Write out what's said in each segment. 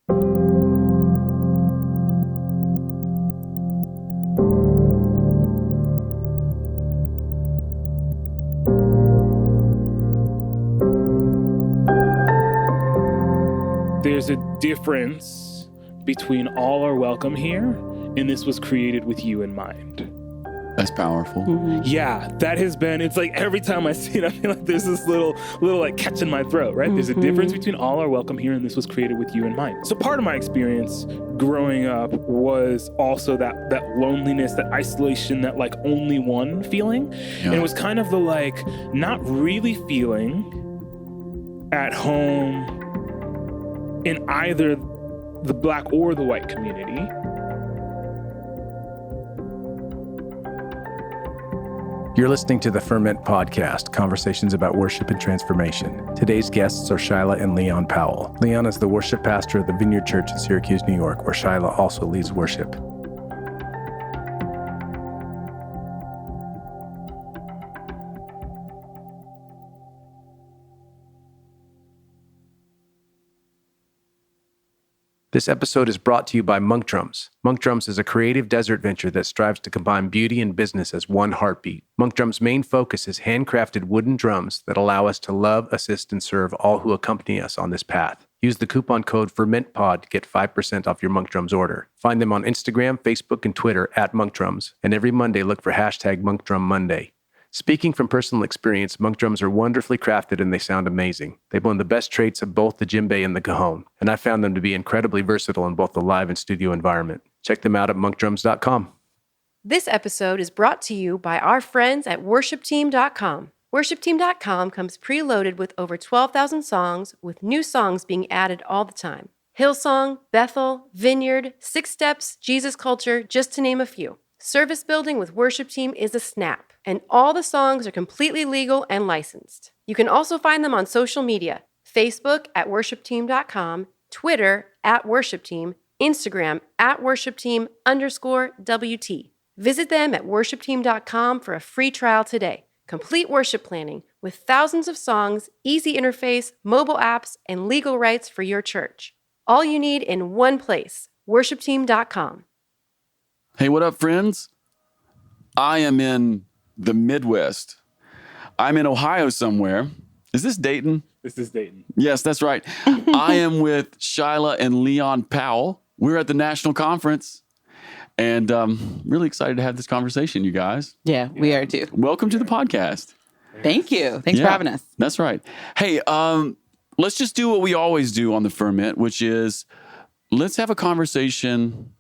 There's a difference between all are welcome here and this was created with you in mind. That's powerful. Mm-hmm. Yeah, that has been, it's like every time I see it, I feel like there's this little like catch in my throat, right? Mm-hmm. There's a difference between all are welcome here and this was created with you in mind. So part of my experience growing up was also that loneliness, that isolation, that like only one feeling. Yeah. And it was kind of the like not really feeling at home in either the Black or the white community. You're listening to the Ferment Podcast, conversations about worship and transformation. Today's guests are Shyla and Leon Powell. Leon is the worship pastor of the Vineyard Church in Syracuse, New York, where Shyla also leads worship. This episode is brought to you by Monk Drums. Monk Drums is a creative desert venture that strives to combine beauty and business as one heartbeat. Monk Drums' main focus is handcrafted wooden drums that allow us to love, assist, and serve all who accompany us on this path. Use the coupon code FermentPod to get 5% off your Monk Drums order. Find them on Instagram, Facebook, and Twitter at Monk Drums. And every Monday, look for hashtag Monk Drum Monday. Speaking from personal experience, Monk Drums are wonderfully crafted and they sound amazing. They blend the best traits of both the djembe and the cajon, and I found them to be incredibly versatile in both the live and studio environment. Check them out at monkdrums.com. This episode is brought to you by our friends at worshipteam.com. Worshipteam.com comes preloaded with over 12,000 songs, with new songs being added all the time. Hillsong, Bethel, Vineyard, Six Steps, Jesus Culture, just to name a few. Service building with Worship Team is a snap, and all the songs are completely legal and licensed. You can also find them on social media, Facebook at worshipteam.com, Twitter at worshipteam, Instagram at worshipteam_WT. Visit them at worshipteam.com for a free trial today. Complete worship planning with thousands of songs, easy interface, mobile apps, and legal rights for your church. All you need in one place, worshipteam.com. Hey, what up, friends? I am in the Midwest. I'm in Ohio somewhere. Is this Dayton? This is Dayton. Yes, that's right. I am with Shyla and Leon Powell. We're at the national conference, and really excited to have this conversation, you guys. Yeah, we are too. Welcome to the podcast. Thank you. Thanks for having us. That's right. Hey, let's just do what we always do on the Ferment, which is let's have a conversation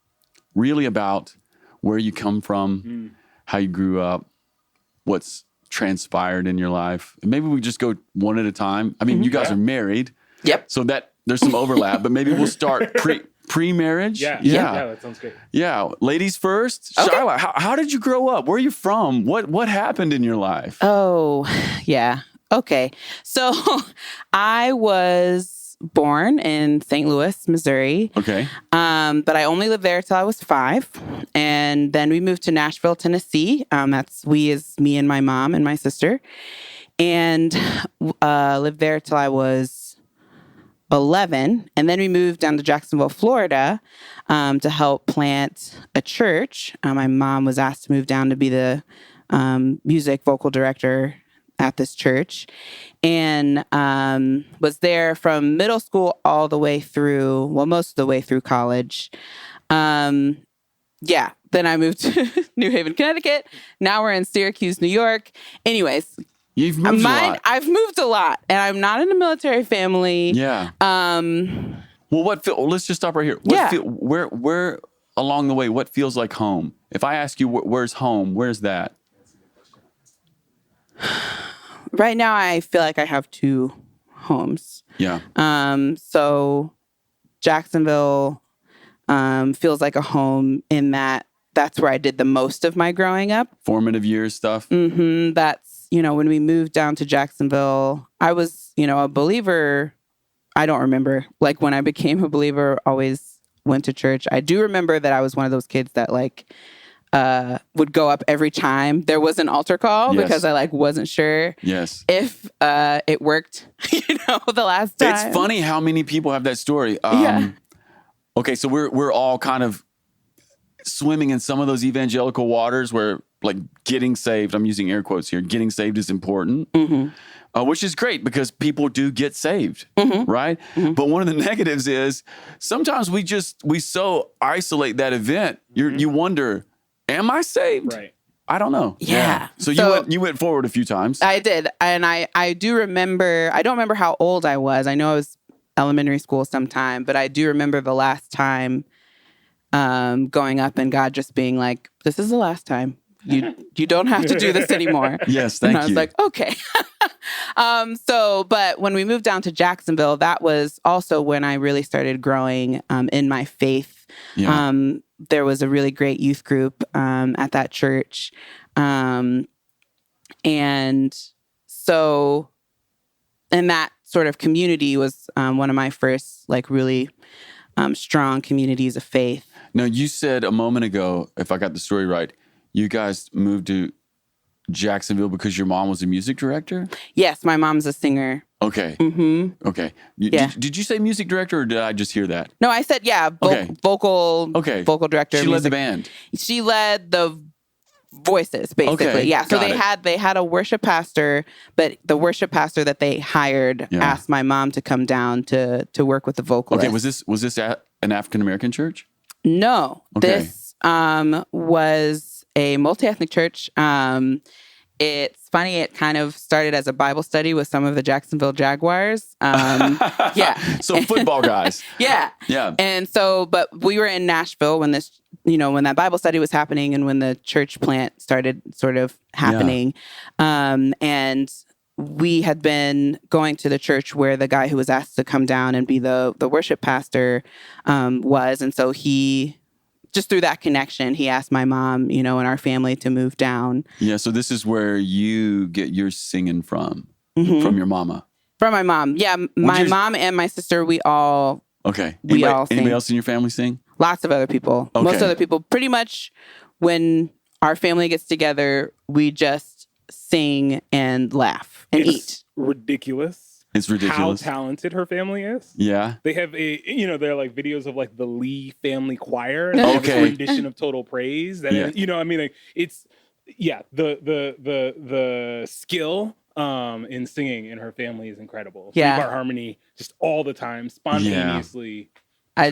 really about where you come from, how you grew up, what's transpired in your life. And maybe we just go one at a time. I mean, you guys are married. Yep. So that there's some overlap, but maybe we'll start pre-marriage. Yeah, that sounds great. Yeah. Ladies first. Okay. Shyla, how did you grow up? Where are you from? What happened in your life? Oh, yeah. Okay. So I was born in St. Louis, Missouri. Okay. But I only lived there till I was 5. And then we moved to Nashville, Tennessee. That's we is me and my mom and my sister. And lived there till I was 11. And then we moved down to Jacksonville, Florida, to help plant a church. My mom was asked to move down to be the music vocal director at this church, and was there from middle school all the way through, most of the way through college. Then I moved to New Haven, Connecticut. Now we're in Syracuse, New York. Anyways, You've moved a lot. I've moved a lot, and I'm not in a military family. Yeah. Well, let's just stop right here. Where along the way, what feels like home? If I ask you, where's home? Where's that? Right now, I feel like I have 2 homes. Yeah. So Jacksonville feels like a home in that that's where I did the most of my growing up. Formative years stuff. Mm-hmm. That's, when we moved down to Jacksonville, I was, a believer. I don't remember, when I became a believer, always went to church. I do remember that I was one of those kids that would go up every time there was an altar call because I wasn't sure if it worked, the last time. It's funny how many people have that story. Okay, so we're all kind of swimming in some of those evangelical waters where like getting saved, I'm using air quotes here, getting saved is important, which is great because people do get saved, right? But one of the negatives is sometimes we so isolate that event, you wonder, am I saved? Right. I don't know. Yeah. So you went forward a few times. I did. And I do remember, I don't remember how old I was. I know I was elementary school sometime, but I do remember the last time going up and God just being like, this is the last time. You don't have to do this anymore. Yes, thank you. And I was like, okay. But when we moved down to Jacksonville, that was also when I really started growing in my faith. Yeah. There was a really great youth group at that church. And that sort of community was one of my first, like, really strong communities of faith. Now, you said a moment ago, if I got the story right, you guys moved to Jacksonville because your mom was a music director? Yes, my mom's a singer. Okay. Mm-hmm. Okay. Yeah. Did you say music director or did I just hear that? No, I said, vocal director. She led the band. She led the voices, basically. Okay, yeah. So got they had a worship pastor, but the worship pastor that they hired asked my mom to come down to work with the vocalist. Okay. Was this at an African American church? No. Okay. This was a multi-ethnic church. It's funny, it kind of started as a Bible study with some of the Jacksonville Jaguars. Yeah. So football guys. Yeah. Yeah. And so, but we were in Nashville when this, when that Bible study was happening and when the church plant started sort of happening. And we had been going to the church where the guy who was asked to come down and be the worship pastor was. And so just through that connection, he asked my mom, and our family to move down. Yeah, so this is where you get your singing from your mama. From my mom. Yeah, my mom and my sister, we all Okay. all sing. Anybody else in your family sing? Lots of other people. Okay. Most other people. Pretty much when our family gets together, we just sing and laugh and eat. Ridiculous. It's ridiculous. How talented her family is. Yeah. They have they're like videos of like the Lee family choir and they have this rendition of Total Praise. That it's the skill in singing in her family is incredible. Yeah. Three-part harmony just all the time, spontaneously. I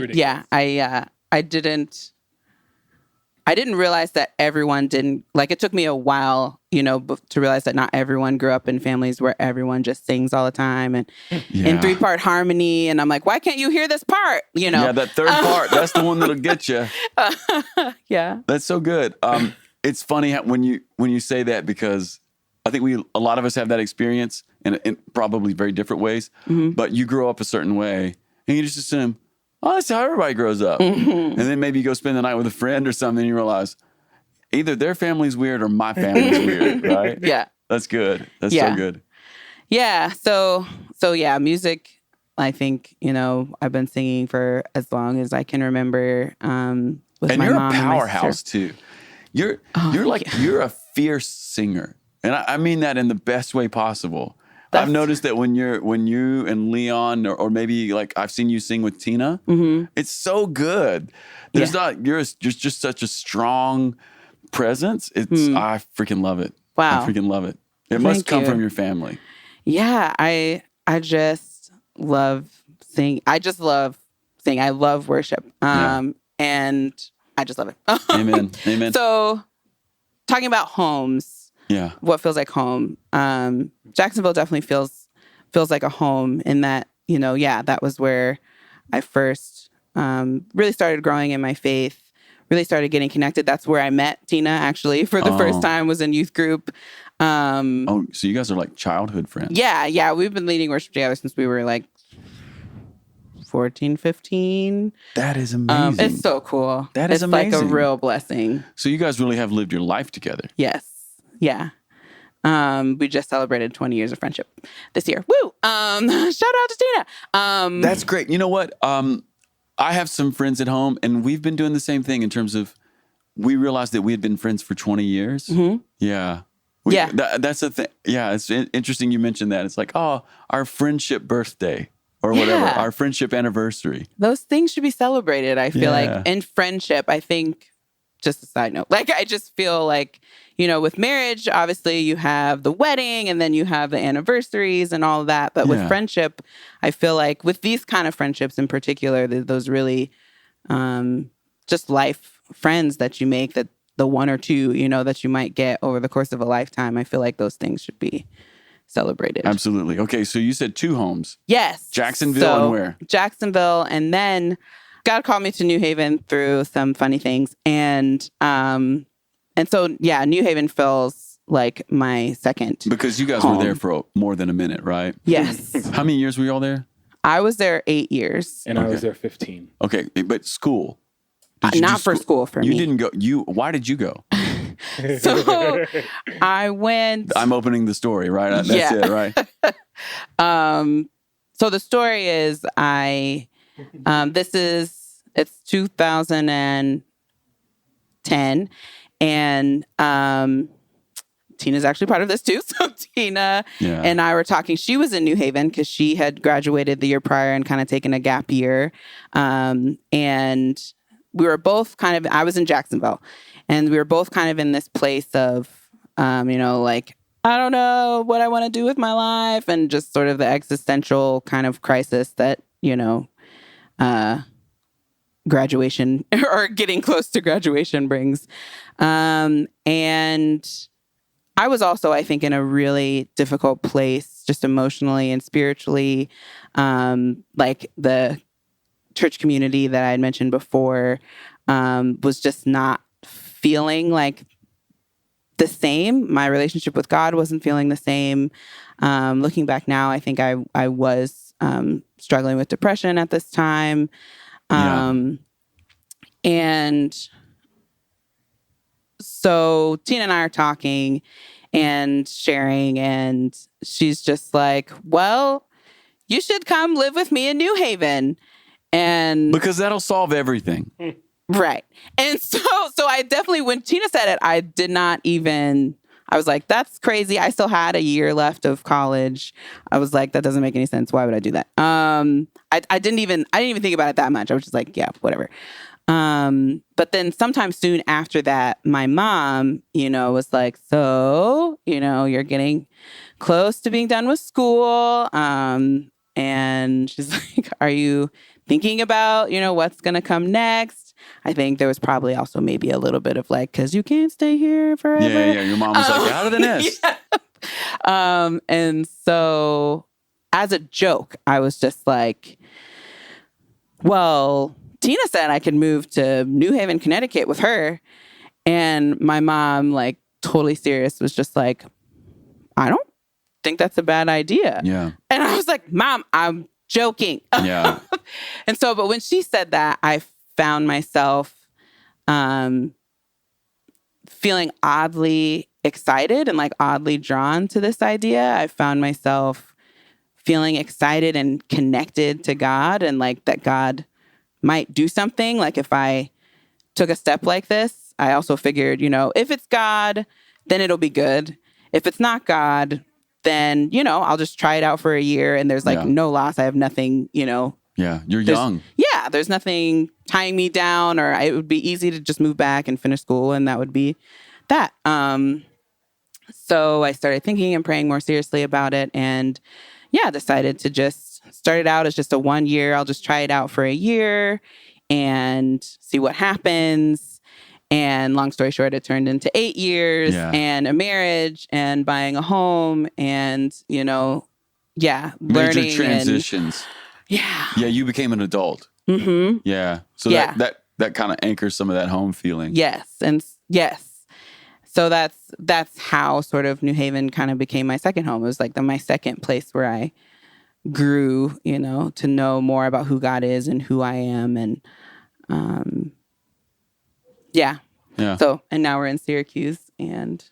didn't realize that everyone didn't, like, it took me a while, to realize that not everyone grew up in families where everyone just sings all the time and in three-part harmony. And I'm like, why can't you hear this part? Yeah, that third part, that's the one that'll get you. Yeah. That's so good. It's funny when you say that because I think a lot of us have that experience in probably very different ways, but you grow up a certain way and you just assume, oh, that's how everybody grows up. And then maybe you go spend the night with a friend or something and you realize either their family's weird or my family's weird, right? Yeah. That's good. That's so good. Yeah. So yeah, music, I think, I've been singing for as long as I can remember with my mom and you're my a powerhouse sister. too. You're a fierce singer. And I mean that in the best way possible. I've noticed that when you and Leon, or maybe like I've seen you sing with Tina, it's so good. You're just such a strong presence. I freaking love it. Wow. I freaking love it. It must come from your family. Yeah, I just love singing. I love worship. And I just love it. Amen. Amen. So talking about homes. Yeah. What feels like home. Jacksonville definitely feels like a home in that, that was where I first really started growing in my faith, really started getting connected. That's where I met Tina, actually, for the first time, was in youth group. So you guys are like childhood friends. Yeah. We've been leading worship together since we were like 14, 15. That is amazing. It's so cool. That is amazing. It's like a real blessing. So you guys really have lived your life together. Yes. Yeah. We just celebrated 20 years of friendship this year. Woo! Shout out to Tina. That's great. You know what? I have some friends at home, and we've been doing the same thing in terms of we realized that we had been friends for 20 years. Yeah. That's the thing. Yeah, it's interesting you mentioned that. It's like, our friendship birthday. or whatever, Yeah. our friendship anniversary. Those things should be celebrated, I feel Yeah. like. In friendship, I think, just a side note, like, I just feel like, you know, with marriage, obviously you have the wedding and then you have the anniversaries and all of that. But Yeah. with friendship, I feel like with these kind of friendships in particular, those really just life friends that you make, that the one or two, you know, that you might get over the course of a lifetime, I feel like those things should be celebrated. Absolutely. Okay, so you said 2 homes. Yes. Jacksonville and where? Jacksonville, and then God called me to New Haven through some funny things, and so yeah, New Haven feels like my second. Because you guys home. were there for more than a minute, right? Yes, How many years were you all there? I was there 8 years. And I was there 15. Okay, but school. Did you Not do for school for You me. didn't go. Why did you go? So I went. I'm opening the story, right? That's Yeah. it, right? So the story is it's 2010, and Tina's actually part of this too. So Tina Yeah. and I were talking. She was in New Haven because she had graduated the year prior and kind of taken a gap year. And we were both I was in Jacksonville, and we were both kind of in this place of, you know, like, I don't know what I want to do with my life, and just sort of the existential kind of crisis that, you know, graduation or getting close to graduation brings. And I was also, I think, in a really difficult place, just emotionally and spiritually. Like the church community that I had mentioned before was just not feeling like the same. My relationship with God wasn't feeling the same. Looking back now, I think I was struggling with depression at this time. And so Tina and I are talking and sharing, and she's just like, well, you should come live with me in New Haven. And Because that'll solve everything. right. And so I definitely, when Tina said it, I was like, that's crazy. I still had a year left of college. I was like, that doesn't make any sense. Why would I do that? I didn't even think about it that much. I was just like, yeah, whatever. But then sometime soon after that, my mom, you know, was like, so, you know, you're getting close to being done with school. And she's like, are you thinking about, you know, what's going to come next? I think there was probably also maybe a little bit of like, because you can't stay here forever. Yeah. Your mom was like, out of the nest. Yeah. And so as a joke, I was just like, well, Tina said I could move to New Haven, Connecticut with her. And my mom, like totally serious, was just like, I don't think that's a bad idea. Yeah. And I was like, Mom, I'm joking. Yeah. And so, but when she said that, I found myself feeling oddly excited and like oddly drawn to this idea. I found myself feeling excited and connected to God, and like that God might do something. Like if I took a step like this, I also figured, you know, if it's God, then it'll be good. If it's not God, then, you know, I'll just try it out for a year, and there's like no loss. I have nothing, you know. Yeah. You're young. Yeah, there's nothing tying me down, or it would be easy to just move back and finish school, and that would be that. So I started thinking and praying more seriously about it, and decided to just start it out as just a 1 year. I'll just try it out for a year and see what happens. And long story short, it turned into 8 years and a marriage and buying a home and, you know, Major learning transitions. Yeah, you became an adult. Mm-hmm. Yeah. So that kind of anchors some of that home feeling. Yes. So that's how sort of New Haven kind of became my second home. It was like my second place where I grew, you know, to know more about who God is and who I am. And So, and now we're in Syracuse and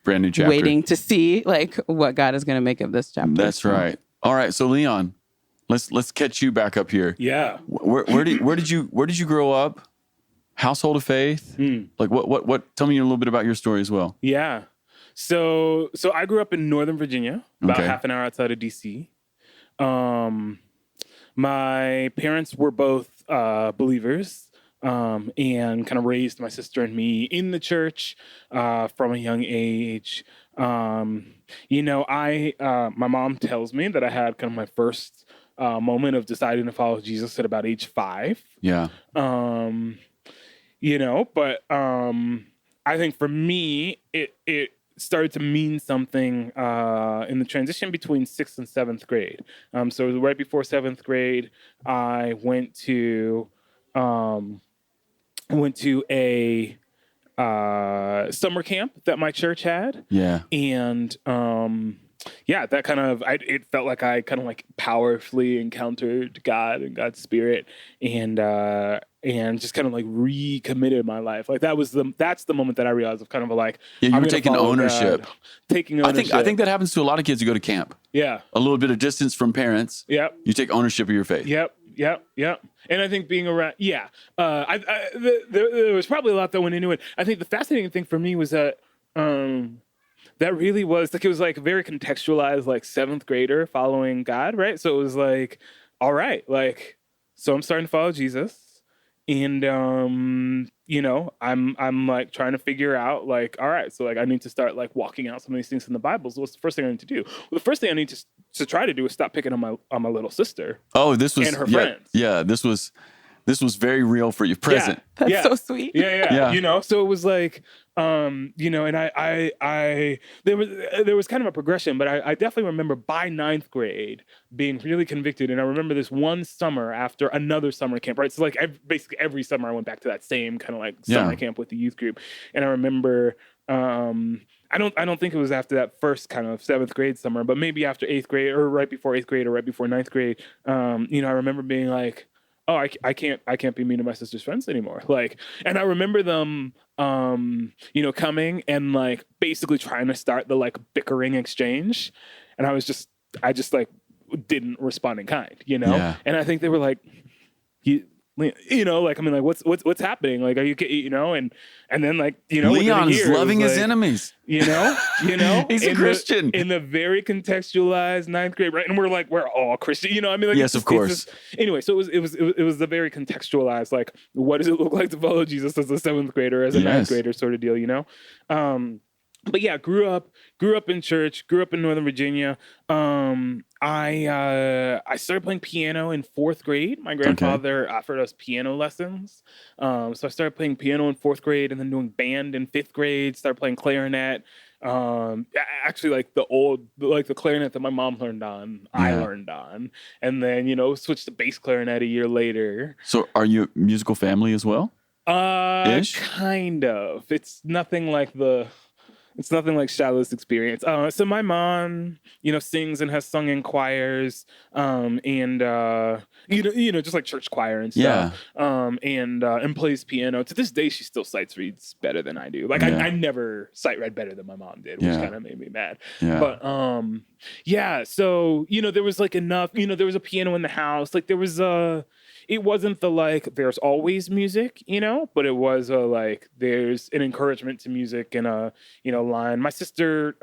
brand new chapter. waiting to see like what God is going to make of this chapter. That's right. All right. So Leon, let's catch you back up here. Yeah. Where did you grow up? Household of faith? Like what? Tell me a little bit about your story as well. Yeah. So I grew up in Northern Virginia, about half an hour outside of DC. my parents were both believers, and kind of raised my sister and me in the church from a young age. My mom tells me that I had kind of my first moment of deciding to follow Jesus at about age 5. Yeah. But I think for me, it started to mean something in the transition between 6th and 7th grade. So right before 7th grade, I went to a summer camp that my church had. Yeah. And that kind of, it felt like I kind of like powerfully encountered God and God's Spirit, and just kind of like recommitted my life. Like that's the moment that I realized of kind of like, you were taking ownership. Taking ownership. I think that happens to a lot of kids who go to camp. Yeah. A little bit of distance from parents. Yep. You take ownership of your faith. Yep. And I think being around, there was probably a lot that went into it. I think the fascinating thing for me was that that really was like, it was like very contextualized, like 7th grader following God, right? So it was like, all right, like, so I'm starting to follow Jesus, and I'm like trying to figure out, like, all right, so like I need to start like walking out some of these things in the Bible. So what's the first thing I need to do? Well, the first thing I need to try to do is stop picking on my little sister. Oh, this was and her friends. Yeah, this was very real for you. Present. That's so sweet. Yeah. So it was like, and there was kind of a progression, but I definitely remember by 9th grade being really convicted. And I remember this one summer after another summer camp, right? So like basically every summer I went back to that same kind of like summer camp with the youth group. And I remember, I don't think it was after that first kind of 7th grade summer, but maybe after 8th grade or right before 8th grade or right before 9th grade. I remember being like, oh, I can't be mean to my sister's friends anymore. Like, and I remember them, coming and like basically trying to start the like bickering exchange. And I just like didn't respond in kind, Yeah. And I think they were like, what's happening? Like, are you, and then like, Leon is loving his enemies. He's a Christian in the very contextualized 9th grade, right? And we're all Christian, yes, of course. Anyway, so it was the very contextualized, like, what does it look like to follow Jesus as a 7th grader, as a 9th grader sort of deal, But yeah, grew up in church, grew up in Northern Virginia. I started playing piano in 4th grade. My grandfather offered us piano lessons. So I started playing piano in 4th grade and then doing band in 5th grade, started playing clarinet. Actually like the clarinet that my mom learned on, I learned on. And then, switched to bass clarinet a year later. So are you a musical family as well? Ish? Kind of. It's nothing like Shyla's experience. So my mom, sings and has sung in choirs, and just like church choir and stuff. And plays piano. To this day, she still sight reads better than I do. Like I never sight read better than my mom did, which kind of made me mad. Yeah. But so there was like enough. There was a piano in the house. Like there was it wasn't the like there's always music, but it was like there's an encouragement to music and a line. My sister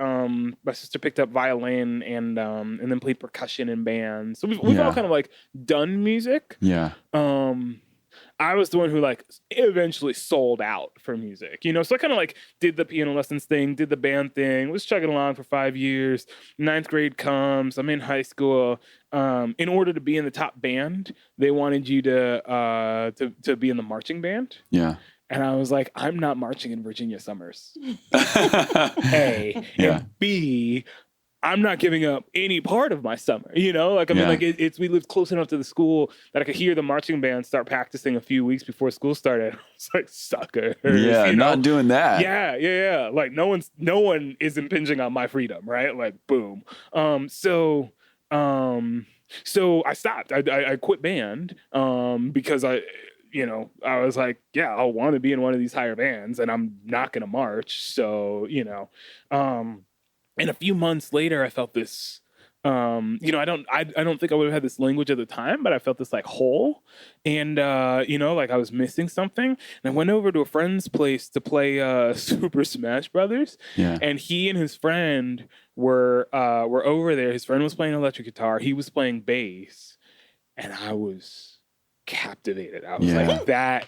picked up violin and then played percussion in bands. So we've all kind of like done music. Yeah. I was the one who like eventually sold out for music, so I kind of like did the piano lessons thing, did the band thing, was chugging along for 5 years. 9th grade comes, I'm in high school. In order to be in the top band, they wanted you to be in the marching band. Yeah. And I was like, I'm not marching in Virginia summers. A. And B, I'm not giving up any part of my summer, we lived close enough to the school that I could hear the marching band start practicing a few weeks before school started. I was like, sucker. Yeah, not doing that. Yeah. Like no one is impinging on my freedom, right? Like, boom. So I stopped. I quit band because I was like, yeah, I'll want to be in one of these higher bands and I'm not going to march. So, and a few months later, I felt this, I don't think I would have had this language at the time, but I felt this like hole and, like I was missing something. And I went over to a friend's place to play Super Smash Brothers. Yeah. And he and his friend were over there. His friend was playing electric guitar. He was playing bass. and I was captivated. I was like, that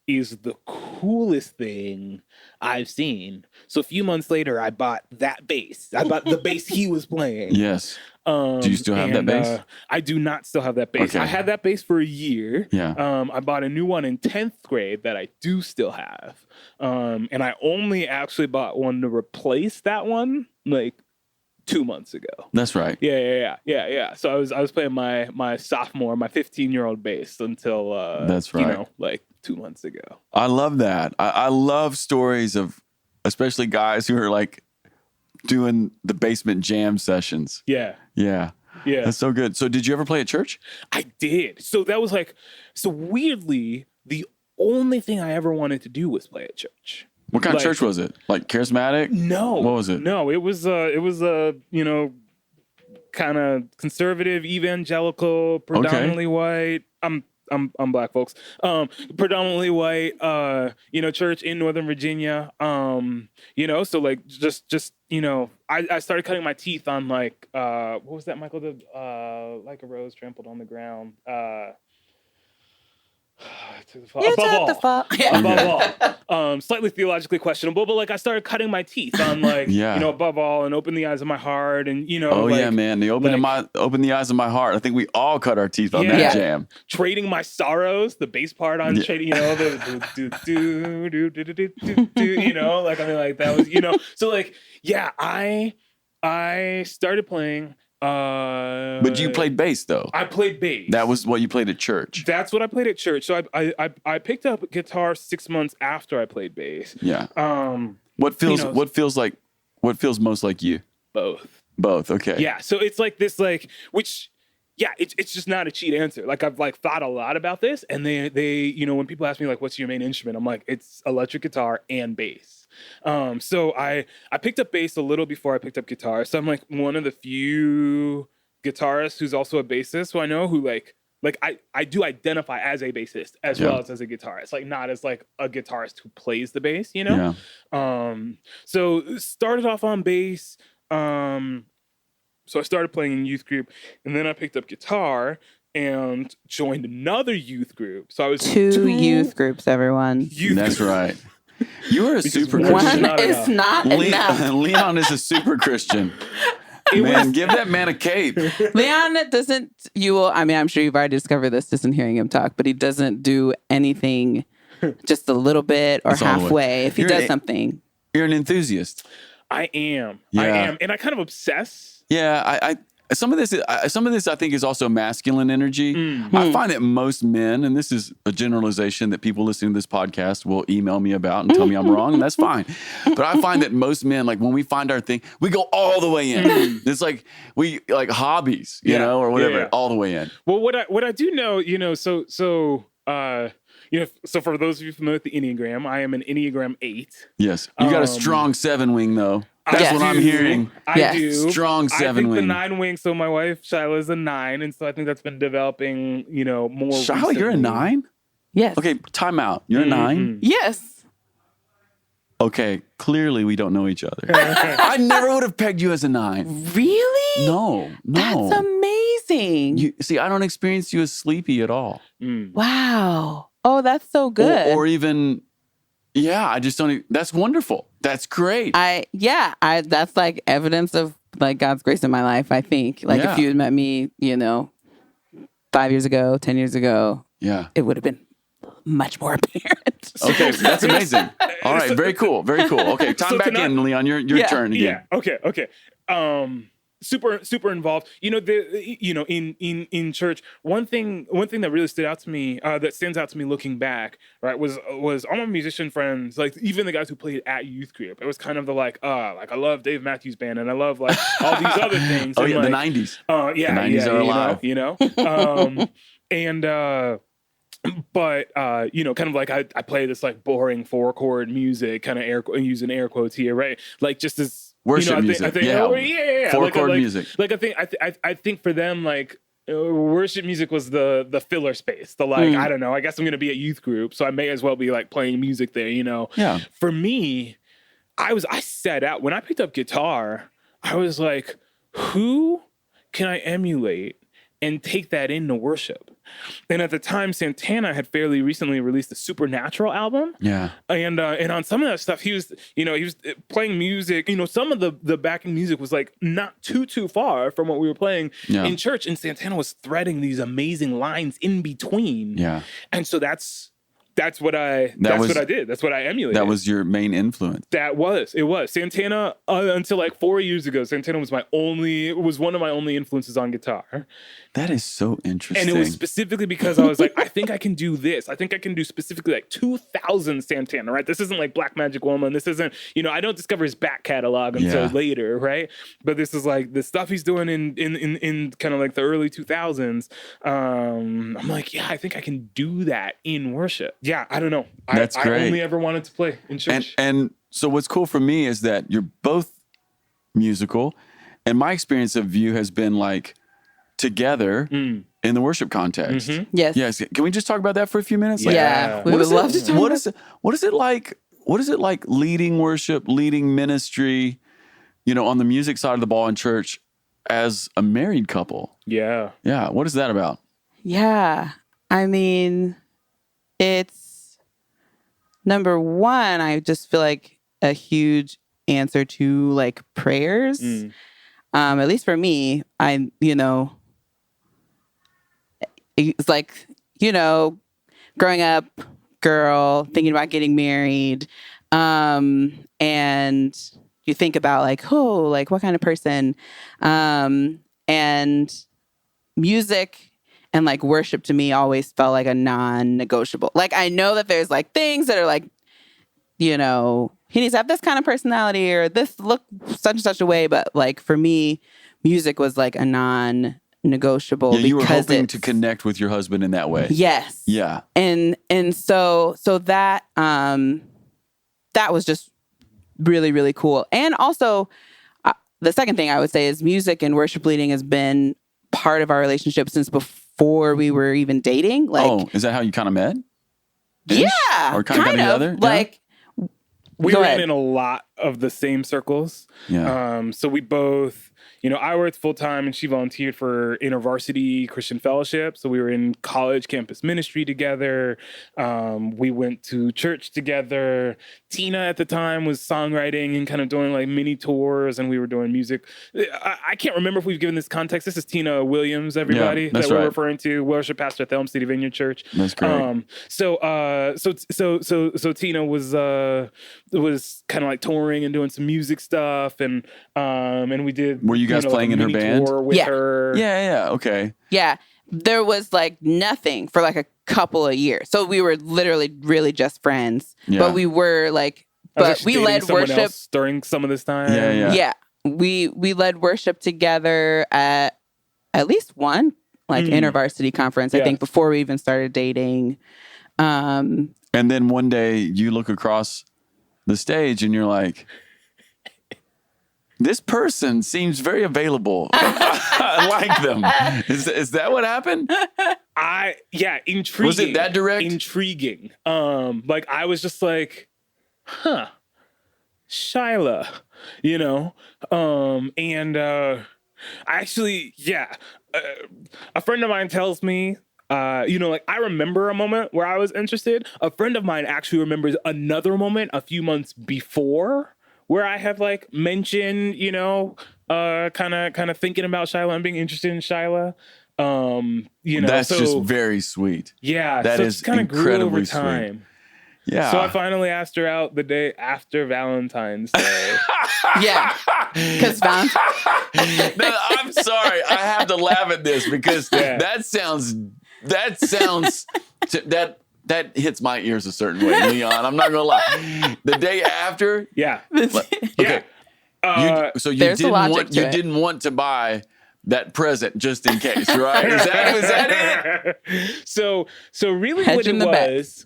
is the coolest thing I've seen. So a few months later, I bought that bass. I bought the bass he was playing. Yes. Do you still have that bass? I do not still have that bass. Okay. I had that bass for a year. Yeah. I bought a new one in 10th grade that I do still have. And I only actually bought one to replace that one like 2 months ago. That's right. Yeah. So I was playing my 15-year-old bass until that's right. like 2 months ago. I love that. I love stories of especially guys who are like doing the basement jam sessions. Yeah. That's so good. So did you ever play at church? I did. So that was like, so weirdly, the only thing I ever wanted to do was play at church. What kind of church was it? Like charismatic? No. What was it? No, it was kind of conservative, evangelical, predominantly white. I'm black, folks. Predominantly white, church in Northern Virginia. So like just I started cutting my teeth on like what was that Michael did? Like a rose trampled on the ground. Above all. Slightly theologically questionable, but like I started cutting my teeth on like above all and open the eyes of my heart and man, the open the eyes of my heart. I think we all cut our teeth on that jam. Trading my sorrows, the bass part on trading, like that was so like I started playing. But you played bass though. I played bass. That was what you played at church. That's what I played at church. So I picked up guitar 6 months after I played bass. Yeah. What feels most like you? Both. Okay. Yeah. So it's like this, like, which, yeah, it's just not a cheat answer. Like I've like thought a lot about this, and they when people ask me like, what's your main instrument? I'm like, it's electric guitar and bass. So I picked up bass a little before I picked up guitar. So I'm like one of the few guitarists who's also a bassist who I know who like I do identify as a bassist as well as a guitarist, like not as like a guitarist who plays the bass, So started off on bass. So I started playing in youth group, and then I picked up guitar and joined another youth group. So I was two youth groups, everyone. That's right. You are a super Christian. Christian. One is not enough. Leon is a super Christian. Give that man a cape. Leon doesn't, I'm sure you've already discovered this just in hearing him talk, but he doesn't do anything just a little bit or halfway. If he does something. You're an enthusiast. I am. And I kind of obsess. Yeah, some of this I think is also masculine energy. Mm-hmm. I find that most men, and this is a generalization that people listening to this podcast will email me about and tell me I'm wrong, and that's fine. But I find that most men, like when we find our thing, we go all the way in. It's like we like hobbies, or whatever, all the way in. Well, what I do know, so for those of you familiar with the Enneagram, I am an Enneagram 8. Yes, you got a strong 7 wing though. That's what I'm hearing. I do. Strong 7 wing. I think the 9 wing. So my wife Shyla is a 9, and so I think that's been developing, more. Shyla, recently. you're a 9? Yes. Okay, time out. You're a 9? Yes. Okay, clearly we don't know each other. I never would have pegged you as a 9. Really? No. That's amazing. See, I don't experience you as sleepy at all. Wow. Oh, that's so good. Or even, I just don't. That's wonderful. That's great. That's like evidence of like God's grace in my life, I think. Like if you had met me, 5 years ago, 10 years ago, it would have been much more apparent. Okay, that's amazing. All right, very cool. Okay, time back in, Leon. Your turn again. Yeah. Okay. Super involved. In church, one thing that really stood out to me, that stands out to me looking back, right, was all my musician friends, like even the guys who played at youth group. It was kind of the like I love Dave Matthews Band, and I love like all these other things. The like, 90s. The 90s are alive. But kind of like I play this like boring 4-chord music, kind of using air quotes here, right? Like just as worship music. I think 4-chord music. Like I think for them, like worship music was the filler space. The like I don't know. I guess I'm gonna be at youth group, so I may as well be like playing music there. Yeah. For me, I set out when I picked up guitar. I was like, who can I emulate and take that into worship. And at the time, Santana had fairly recently released a Supernatural album. Yeah. And on some of that stuff, he was playing music. Some of the backing music was like not too far from what we were playing in church. And Santana was threading these amazing lines in between. Yeah. And so that's what I did. That's what I emulated. That was your main influence. It was Santana until like 4 years ago. Santana was one of my only influences on guitar. That is so interesting. And it was specifically because I was like, I think I can do this. I think I can do specifically like 2000 Santana, right? This isn't like Black Magic Woman. This isn't, I don't discover his back catalog until later, right? But this is like the stuff he's doing in kind of like the early 2000s. I'm like, yeah, I think I can do that in worship. Yeah, I don't know. That's great. I only ever wanted to play in church. And so what's cool for me is that you're both musical, and my experience of you has been like together in the worship context. Mm-hmm. Yes. Can we just talk about that for a few minutes? Yeah. We would love to talk about it. What is it like leading worship, leading ministry, on the music side of the ball in church as a married couple? Yeah. Yeah. What is that about? Yeah. I mean, it's number one, I just feel like a huge answer to like prayers. At least for me, it's like, growing up, girl, thinking about getting married. And you think about like, what kind of person? And music and like worship to me always felt like a non-negotiable. Like, I know that there's like things that are like, he needs to have this kind of personality or this look such and such a way. But like for me, music was like a non-negotiable. Yeah, you were hoping to connect with your husband in that way. Yes. Yeah. And so that that was just really, really cool. And also the second thing I would say is music and worship leading has been part of our relationship since before we were even dating. Like, is that how you kind of met? Yeah. Or kind of together? Like, we ran in a lot of the same circles. Yeah. So we both, I worked full time and she volunteered for InterVarsity Christian Fellowship. So we were in college campus ministry together. We went to church together. Tina at the time was songwriting and kind of doing like mini tours, and we were doing music. I can't remember if we've given this context. This is Tina Williams, everybody, that we're referring to, worship pastor at the Elm City Vineyard Church. That's great. So Tina was kind of like touring and doing some music stuff, and we did. Were you guys playing in her band? With her. Yeah. Okay. Yeah. There was like nothing for like a couple of years. So we were literally really just friends. Yeah. But we were like, but we led worship during some of this time. Yeah. We led worship together at least one like InterVarsity conference, I think, before we even started dating. And then one day you look across the stage and you're like, this person seems very available. I like them. Is that what happened? Intriguing. Was it that direct? Intriguing. Like I was just like, Shyla, a friend of mine tells me, I remember a moment where I was interested. A friend of mine actually remembers another moment a few months before where I have like mentioned, kind of thinking about Shyla and being interested in Shyla. That's just very sweet. Yeah, that is kind of grew over incredibly time. Sweet. Yeah. So I finally asked her out the day after Valentine's Day. Yeah, because Valentine's. I'm sorry, I have to laugh at this because that hits my ears a certain way, Leon. I'm not gonna lie. The day after, okay. So you didn't want to buy that present just in case, right? Is that it? So really, Hedge what it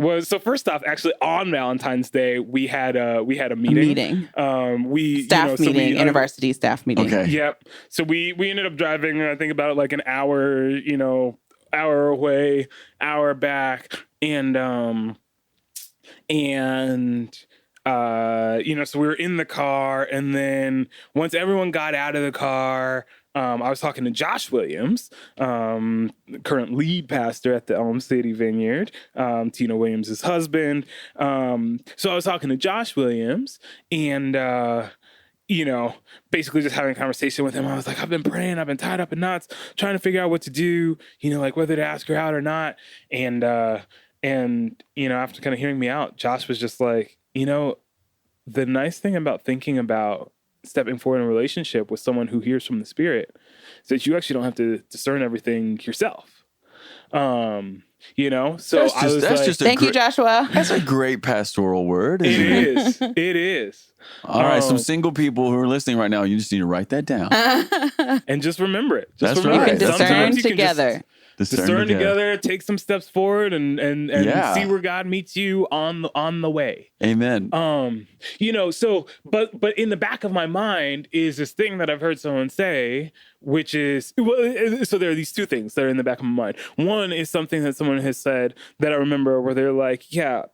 was so first off, actually on Valentine's Day we had a meeting. InterVarsity staff meeting. Okay. Yep. So we ended up driving, I think, about like an hour, hour away, hour back, and so we were in the car, and then once everyone got out of the car, I was talking to Josh Williams, current lead pastor at the Elm City Vineyard, Tina Williams' husband. So I was talking to Josh Williams and, basically just having a conversation with him. I was like, I've been praying, I've been tied up in knots, trying to figure out what to do, like whether to ask her out or not. And after kind of hearing me out, Josh was just like, the nice thing about thinking about stepping forward in a relationship with someone who hears from the Spirit is that you actually don't have to discern everything yourself. So I was like, thank you, Joshua. That's a great pastoral word. Isn't It is. All right, some single people who are listening right now, you just need to write that down. And just remember it. That's remember right. it. You can discern Sometimes you can together. discern together, take some steps forward and see where God meets you on the way. Amen. But in the back of my mind is this thing that I've heard someone say, which is, so there are these two things that are in the back of my mind. One is something that someone has said that I remember where they're like,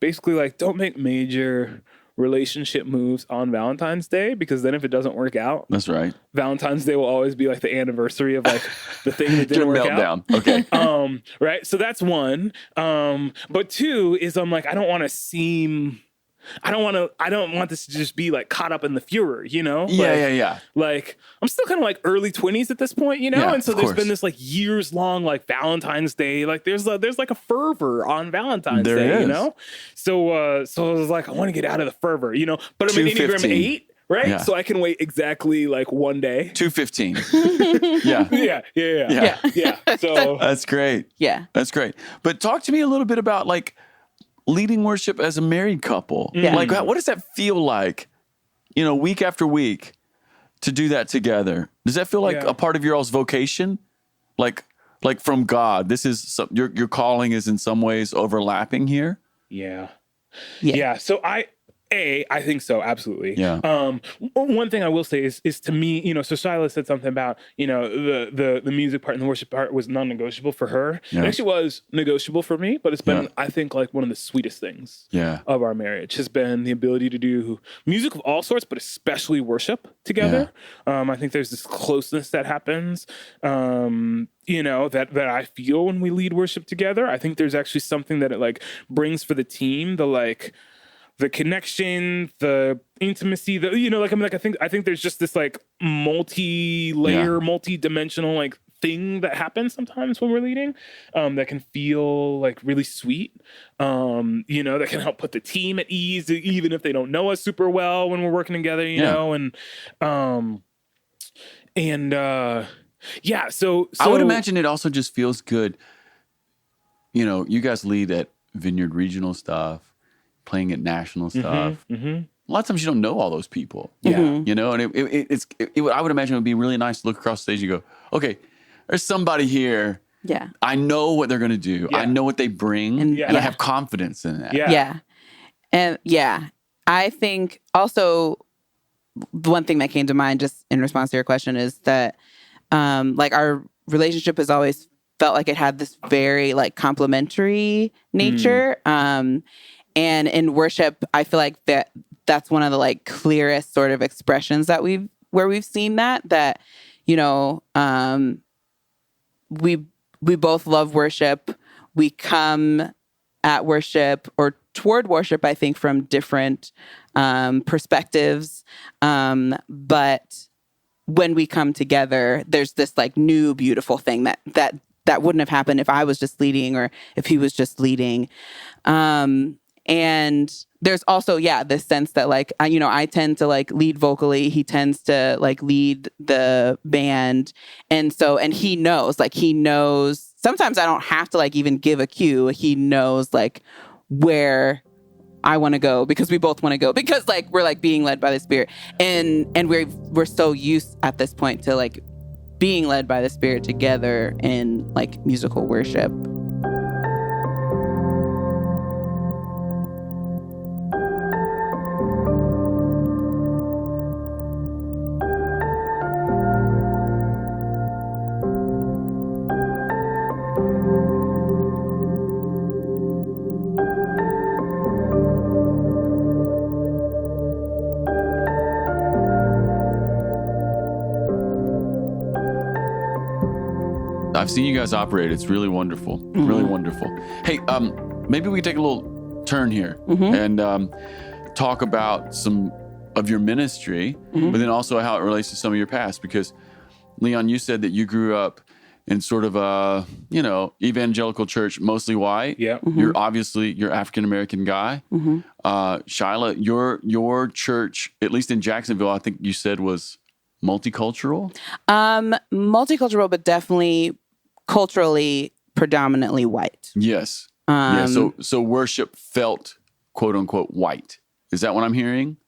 basically like, don't make major relationship moves on Valentine's Day, because then if it doesn't work out, that's right. Valentine's Day will always be like the anniversary of like the thing that didn't work meltdown. out. Okay. Right. So that's one. But two is I'm like, I don't want this to just be like caught up in the furor, Yeah. Like I'm still kind of like early 20s at this point, Yeah, and so of there's course. been this like years long like Valentine's Day, like there's like a fervor on Valentine's There Day, is. So I was like, I want to get out of the fervor, but I'm an Enneagram 215. 8, right? Yeah. So I can wait exactly like one day. 215. Yeah. Yeah. So That's great. Yeah. That's great. But talk to me a little bit about like leading worship as a married couple. Yeah. Like, what does that feel like, week after week to do that together? Does that feel like Yeah. a part of your all's vocation? Like from God, this is your calling is in some ways overlapping here? Yeah. Yeah. So I think so. Absolutely. Yeah. One thing I will say is to me, so Shyla said something about, the music part and the worship part was non-negotiable for her. Yeah. It actually was negotiable for me, but it's been, Yeah. I think, like one of the sweetest things Yeah. of our marriage has been the ability to do music of all sorts, but especially worship together. I think there's this closeness that happens, that I feel when we lead worship together. I think there's actually something that it like brings for the team, the connection, the intimacy, I think there's just this like multi-layer, multi-dimensional like thing that happens sometimes when we're leading, that can feel like really sweet, that can help put the team at ease, even if they don't know us super well when we're working together, so I would imagine it also just feels good. You guys lead at Vineyard regional stuff, playing at national stuff. A lot of times you don't know all those people. Yeah. Mm-hmm. And I would imagine it would be really nice to look across the stage and go, okay, there's somebody here. Yeah. I know what they're going to do. Yeah. I know what they bring, And- and I have confidence in that. Yeah. And I think also the one thing that came to mind just in response to your question is that like our relationship has always felt like it had this very like complementary nature. And in worship, I feel like that's one of the like clearest sort of expressions that we've seen that we both love worship. We come at worship or toward worship, I think, from different perspectives. But when we come together, there's this like new beautiful thing that wouldn't have happened if I was just leading or if he was just leading. And there's also, this sense that like, I tend to like lead vocally. He tends to like lead the band. And he knows, sometimes I don't have to like even give a cue. He knows like where I want to go because we both want to go because like, we're like being led by the Spirit and we're so used at this point to like being led by the Spirit together in like musical worship. I've seen you guys operate. It's really wonderful. Really wonderful. Hey, maybe we can take a little turn here and talk about some of your ministry, but then also how it relates to some of your past. Because, Leon, you said that you grew up in sort of a, evangelical church, mostly white. Yeah. You're African-American guy. Shyla, your church, at least in Jacksonville, I think you said was multicultural? Multicultural, but definitely culturally predominantly white. Yes. So worship felt quote unquote white. Is that what I'm hearing?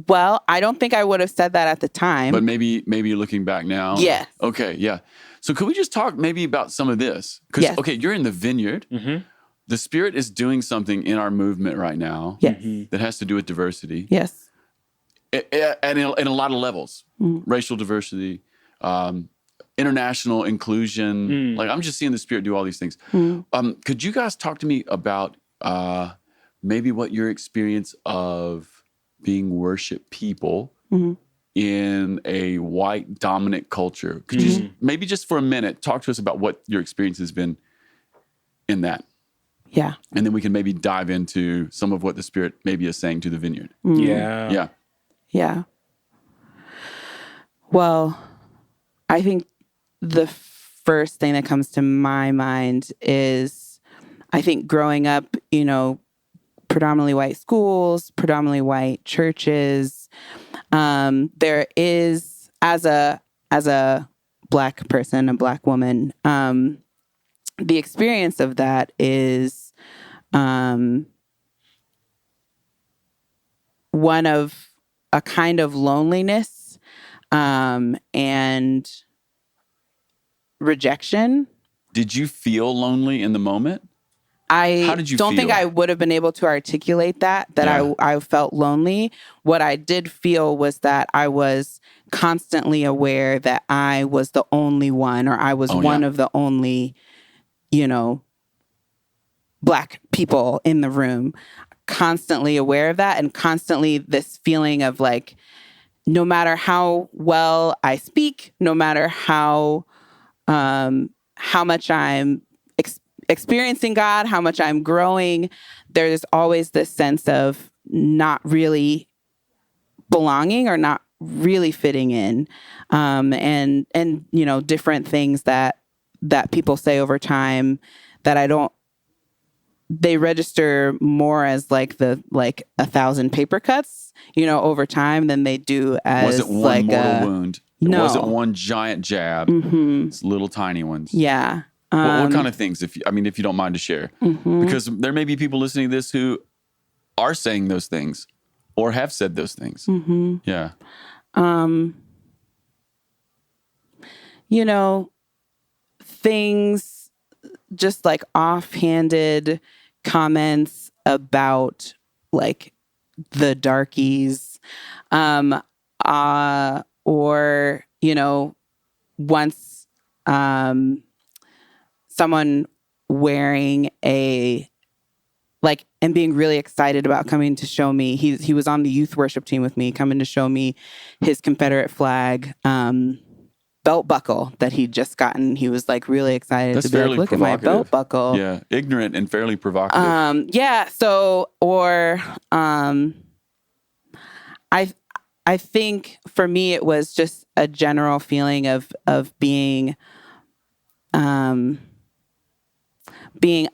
Well, I don't think I would have said that at the time. But maybe looking back now. Yes. Okay, yeah. So could we just talk maybe about some of this? Because, Yes. okay, you're in the Vineyard. The Spirit is doing something in our movement right now Yes. that has to do with diversity. Yes. And in a lot of levels. Racial diversity, international inclusion. Like, I'm just seeing the Spirit do all these things. Could you guys talk to me about maybe what your experience of being worship people in a white dominant culture? Could you just, maybe just for a minute talk to us about what your experience has been in that? Yeah. And then we can maybe dive into some of what the Spirit maybe is saying to the Vineyard. Yeah. Yeah. Yeah. Well, I think the first thing that comes to my mind is, I think growing up, predominantly white schools, predominantly white churches, there is, as a Black person, a Black woman, the experience of that is one of a kind of loneliness and rejection. Did you feel lonely in the moment? How did you don't think feel? I would have been able to articulate that I felt lonely. What I did feel was that I was constantly aware that I was the only one, or I was one of the only, Black people in the room. Constantly aware of that, and constantly this feeling of like, no matter how well I speak, no matter how much I'm experiencing God, how much I'm growing, there's always this sense of not really belonging or not really fitting in. And different things that people say over time that they register more as like 1,000 paper cuts, over time than they do as was it one mortal wound? No. Was it one giant jab? It's little tiny ones. Yeah. What kind of things, if you don't mind to share? Because there may be people listening to this who are saying those things or have said those things. Yeah. Things just like offhanded comments about like the darkies, or, once, someone wearing and being really excited about coming to show me. He was on the youth worship team with me, coming to show me his Confederate flag belt buckle that he'd just gotten. He was like really excited to be like, look at my belt buckle. Yeah, ignorant and fairly provocative. So, or I think for me it was just a general feeling of being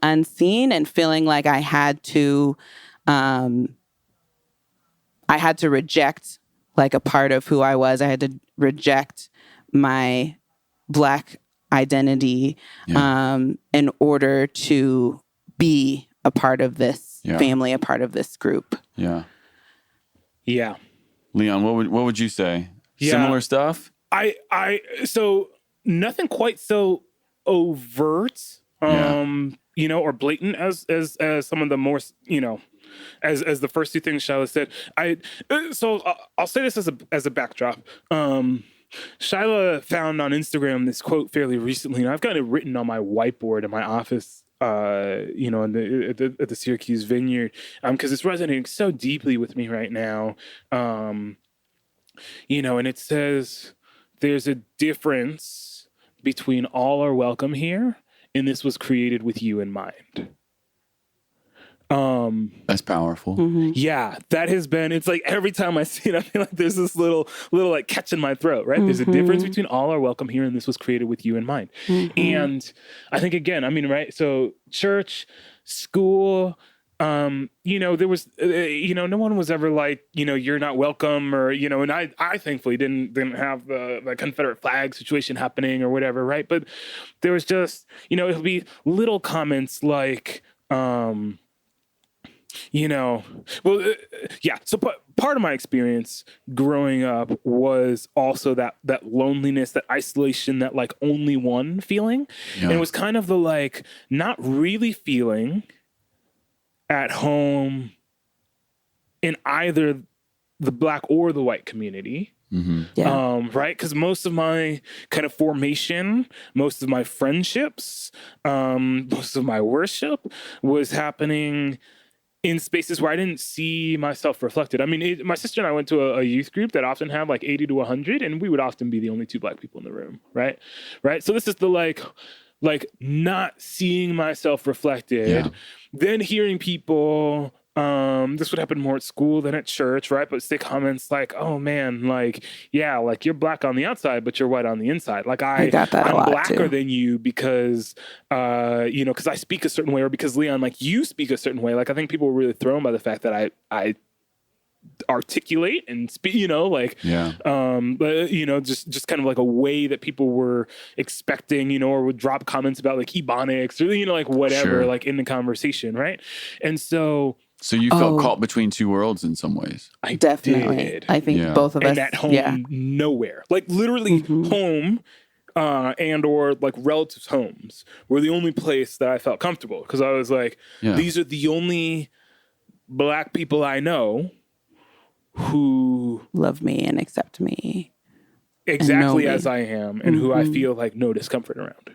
unseen and feeling like I had to reject like a part of who I was. I had to reject my Black identity in order to be a part of this family, a part of this group. Yeah. Yeah. Leon, what would you say? Yeah. Similar stuff? So nothing quite so overt, or blatant as some of the more, as the first two things Shyla said. I'll say this as a backdrop. Shyla found on Instagram this quote fairly recently, and I've got it written on my whiteboard in my office, at the Syracuse Vineyard, because it's resonating so deeply with me right now. And it says, there's a difference between all are welcome here, and this was created with you in mind. That's powerful. Yeah, that has been, it's like every time I see it, I feel like there's this little like catch in my throat, right? There's a difference between all are welcome here and this was created with you in mind. And I think, again, I mean, right? So church, school, there was, no one was ever like, you're not welcome, or, and I thankfully didn't have the Confederate flag situation happening or whatever, right? But there was just, it'll be little comments like, So part of my experience growing up was also that loneliness, that isolation, that like only one feeling. Yeah. And it was kind of the like not really feeling at home in either the Black or the white community. Right? Because most of my kind of formation, most of my friendships, most of my worship was happening in spaces where I didn't see myself reflected. I mean, my sister and I went to a youth group that often had like 80 to 100, and we would often be the only two Black people in the room, right? So this is the like not seeing myself reflected, then hearing people, this would happen more at school than at church, right? But say comments like, oh man, like, yeah, like you're Black on the outside, but you're white on the inside. Like I'm Blacker too than you because, because I speak a certain way, or because Leon, like you speak a certain way. Like I think people were really thrown by the fact that I articulate and speak, but just kind of like a way that people were expecting, or would drop comments about like ebonics or, like whatever, like in the conversation. Right. And so you felt caught between two worlds in some ways. I definitely did. I think both of us. And at home, nowhere, like literally home, and or like relatives' homes were the only place that I felt comfortable. Cause I was like, these are the only Black people I know who love me and accept me exactly as I am, and who I feel like no discomfort around.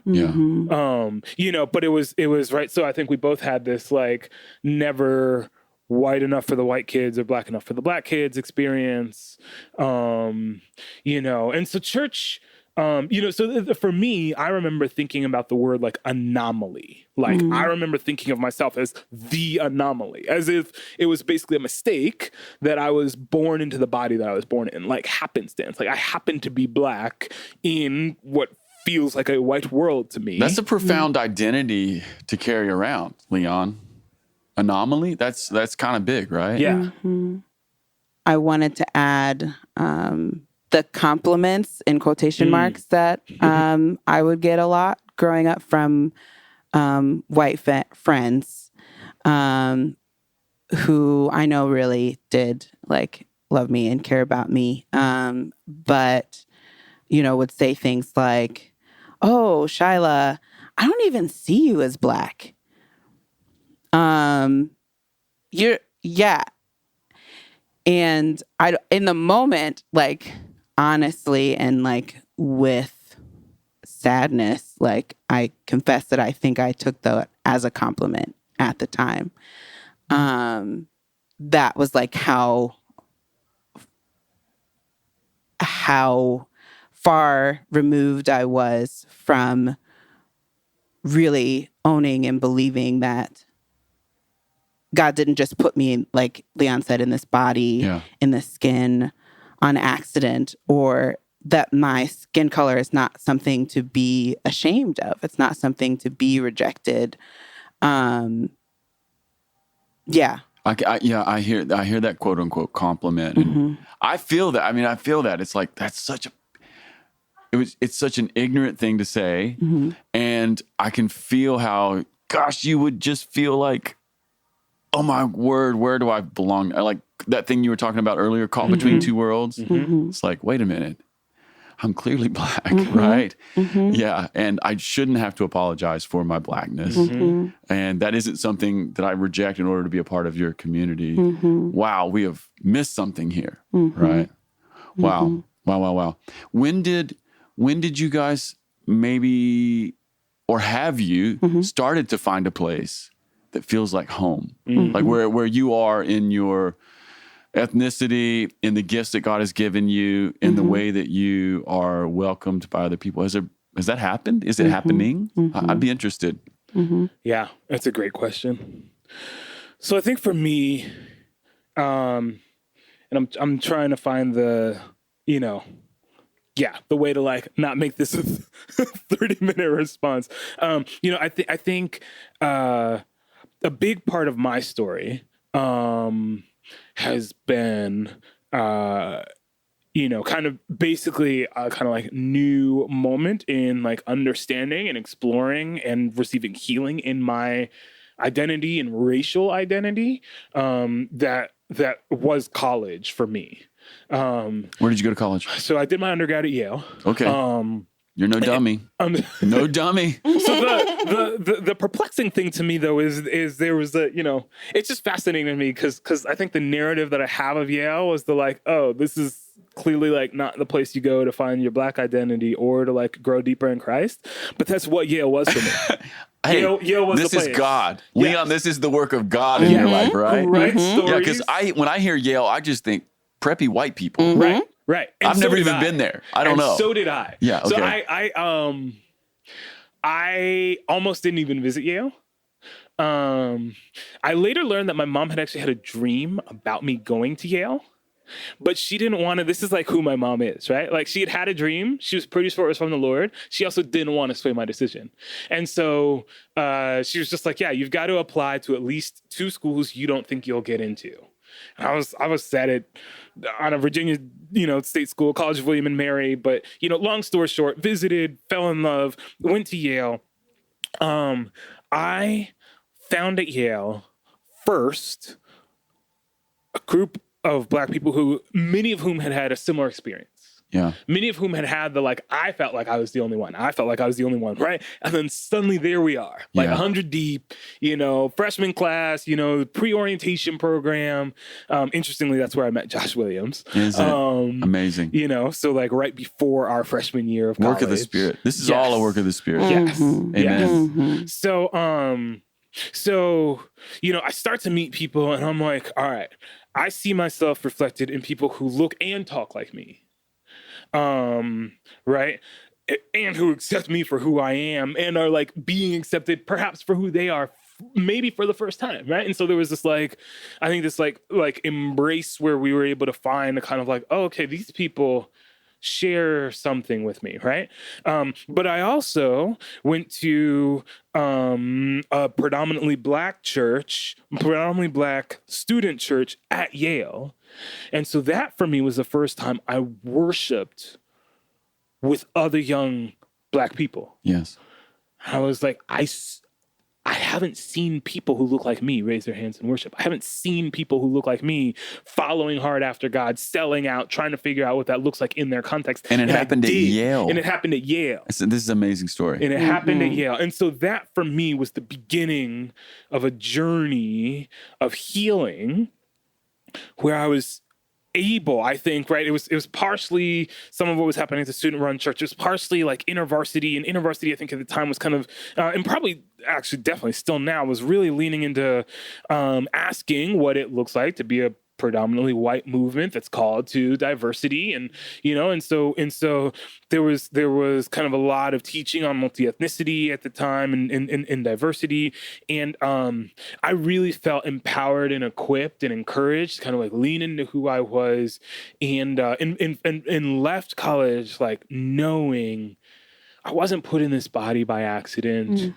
But it was right. So I think we both had this like never white enough for the white kids or Black enough for the Black kids experience. And so church, so for me, I remember thinking about the word like anomaly. Like I remember thinking of myself as the anomaly, as if it was basically a mistake that I was born into the body that I was born in, like happenstance. Like I happen to be Black in what feels like a white world to me. That's a profound identity to carry around, Leon. Anomaly? That's kind of big, right? Yeah. I wanted to add the compliments in quotation marks that I would get a lot growing up from white friends who I know really did like love me and care about me, but would say things like, "Oh, Shyla, I don't even see you as Black. You're And I, in the moment, like, honestly, and like with sadness, like I confess that I think I took that as a compliment at the time. That was like how far removed I was from really owning and believing that God didn't just put me, like Leon said, in this body, in this skin on accident, or that my skin color is not something to be ashamed of. It's not something to be rejected. I hear that quote unquote compliment. And I feel that. I mean, I feel that it's like, it's such an ignorant thing to say. And I can feel how, gosh, you would just feel like, oh my word, where do I belong? I like that thing you were talking about earlier, caught between two worlds. It's like, wait a minute, I'm clearly Black, right? Yeah, and I shouldn't have to apologize for my Blackness. And that isn't something that I reject in order to be a part of your community. Wow, we have missed something here, right? Wow. When did you guys maybe, or have you started to find a place that feels like home, like where you are in your ethnicity, in the gifts that God has given you, in the way that you are welcomed by other people? Has has that happened? Is it happening? I'd be interested. Yeah, that's a great question. So I think for me, and I'm trying to find the way to like not make this a 30-minute response. I think a big part of my story has been kind of basically a kind of like new moment in like understanding and exploring and receiving healing in my identity and racial identity that was college for me. Where did you go to college? So I did my undergrad at Yale. Okay. You're no dummy. No dummy. So the perplexing thing to me though is there was it's just fascinating to me because I think the narrative that I have of Yale was this is clearly like not the place you go to find your Black identity or to like grow deeper in Christ, but that's what Yale was for me. Hey, Yale was this the place. is God. Yes. Leon, this is the work of God in your life, right? Right. Yeah, because when I hear Yale, I just think preppy white people. Right. And I've never even been there. I don't know. So did I. Yeah. Okay. So I almost didn't even visit Yale. I later learned that my mom had actually had a dream about me going to Yale, but she didn't want to. This is like who my mom is, right? Like she had a dream. She was pretty sure it was from the Lord. She also didn't want to sway my decision. And so she was just like, yeah, you've got to apply to at least 2 schools you don't think you'll get into. And I was set on a Virginia, state school, College of William and Mary. But, long story short, visited, fell in love, went to Yale. I found at Yale first a group of Black people many of whom had a similar experience. Yeah. Many of whom had I felt like I was the only one. I felt like I was the only one, right? And then suddenly there we are, 100 deep, freshman class, pre-orientation program. Interestingly, that's where I met Josh Williams. Amazing. So like right before our freshman year of college. Work of the Spirit. This is all a work of the Spirit. Yes. Amen. Yes. So, I start to meet people and I'm like, all right, I see myself reflected in people who look and talk like me. Right. And who accept me for who I am and are like being accepted perhaps for who they are, maybe for the first time. Right. And so there was this embrace where we were able to find a kind of like, oh, okay, these people share something with me. Right. But I also went to a predominantly Black student church at Yale. And so that for me was the first time I worshiped with other young Black people. Yes. I was like, I haven't seen people who look like me raise their hands in worship. I haven't seen people who look like me following hard after God, selling out, trying to figure out what that looks like in their context. And it happened at Yale. And it happened at Yale. This is an amazing story. And it happened at Yale. And so that for me was the beginning of a journey of healing where I was able, I think, right? It was partially some of what was happening at the student-run church. It was partially like InterVarsity, and InterVarsity, I think at the time was kind of, and probably actually definitely still now, was really leaning into asking what it looks like to be a predominantly white movement that's called to diversity. And, and so there was kind of a lot of teaching on multi-ethnicity at the time and diversity. And I really felt empowered and equipped and encouraged to kind of like lean into who I was and left college, like knowing I wasn't put in this body by accident.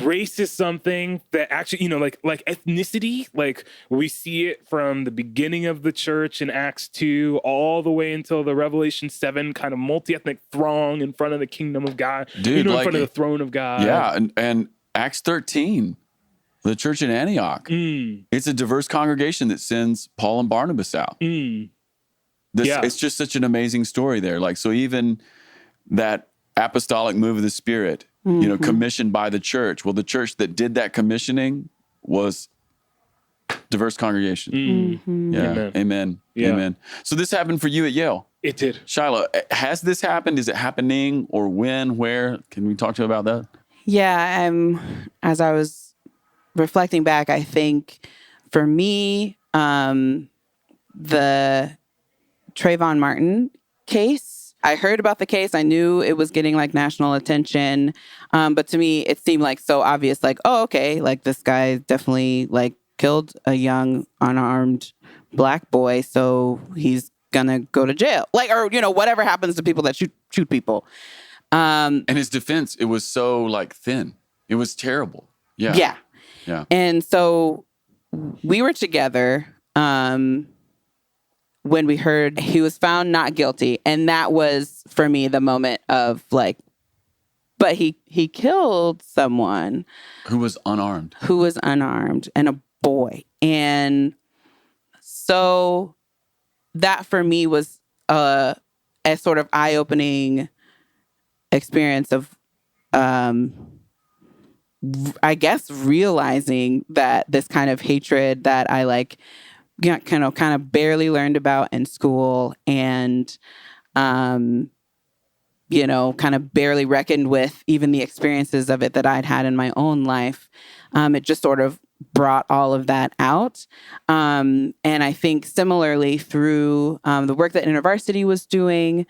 Race is something that actually, like ethnicity, like we see it from the beginning of the church in Acts 2 all the way until the Revelation 7 kind of multi-ethnic throng in front of the kingdom of God, Dude, in front of the throne of God. Yeah, and Acts 13, the church in Antioch, it's a diverse congregation that sends Paul and Barnabas out. It's just such an amazing story there. Like, so even that apostolic move of the Spirit, commissioned by the church. Well, the church that did that commissioning was diverse congregation. Yeah. Amen. Yeah. Amen. So this happened for you at Yale. It did. Shyla, has this happened? Is it happening, or when, where? Can we talk to you about that? Yeah. As I was reflecting back, I think for me, the Trayvon Martin case I heard about the case. I knew it was getting like national attention. But to me, it seemed like so obvious, like, oh, okay, like this guy definitely like killed a young unarmed Black boy. So he's gonna go to jail. Like, or, you know, whatever happens to people that shoot people. And his defense, it was so like thin. It was terrible. Yeah. Yeah. Yeah. And so we were together when we heard he was found not guilty. And that was, for me, the moment of like, but he killed someone. Who was unarmed. And a boy. And so that for me was a sort of eye-opening experience of, I guess, realizing that this kind of hatred that I like, kind of barely learned about in school and, you know, kind of barely reckoned with even the experiences of it that I'd had in my own life. It just sort of brought all of that out. And I think similarly through the work that InterVarsity was doing,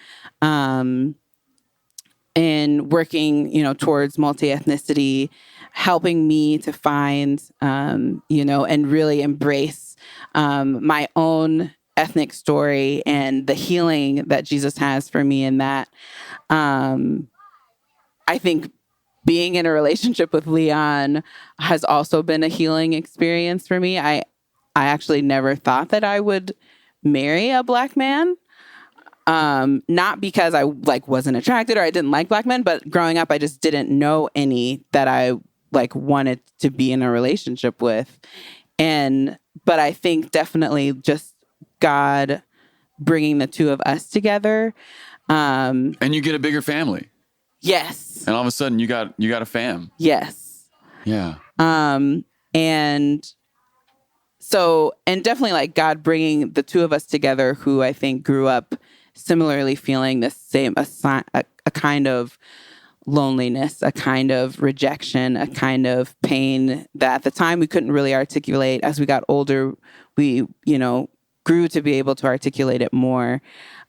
and working, you know, towards multi-ethnicity, helping me to find, you know, and really embrace my own ethnic story and the healing that Jesus has for me in that. I think being in a relationship with Leon has also been a healing experience for me. I actually never thought that I would marry a Black man. Not because I like wasn't attracted or I didn't like Black men, but growing up, I just didn't know any that I like wanted to be in a relationship with. But I think definitely just God bringing the two of us together. And you get a bigger family. Yes. And all of a sudden you got a fam. Yes. Yeah. And so, and definitely like God bringing the two of us together who I think grew up similarly feeling the same, a kind of loneliness, a kind of rejection, a kind of pain that at the time we couldn't really articulate. As we got older, we, you know, grew to be able to articulate it more.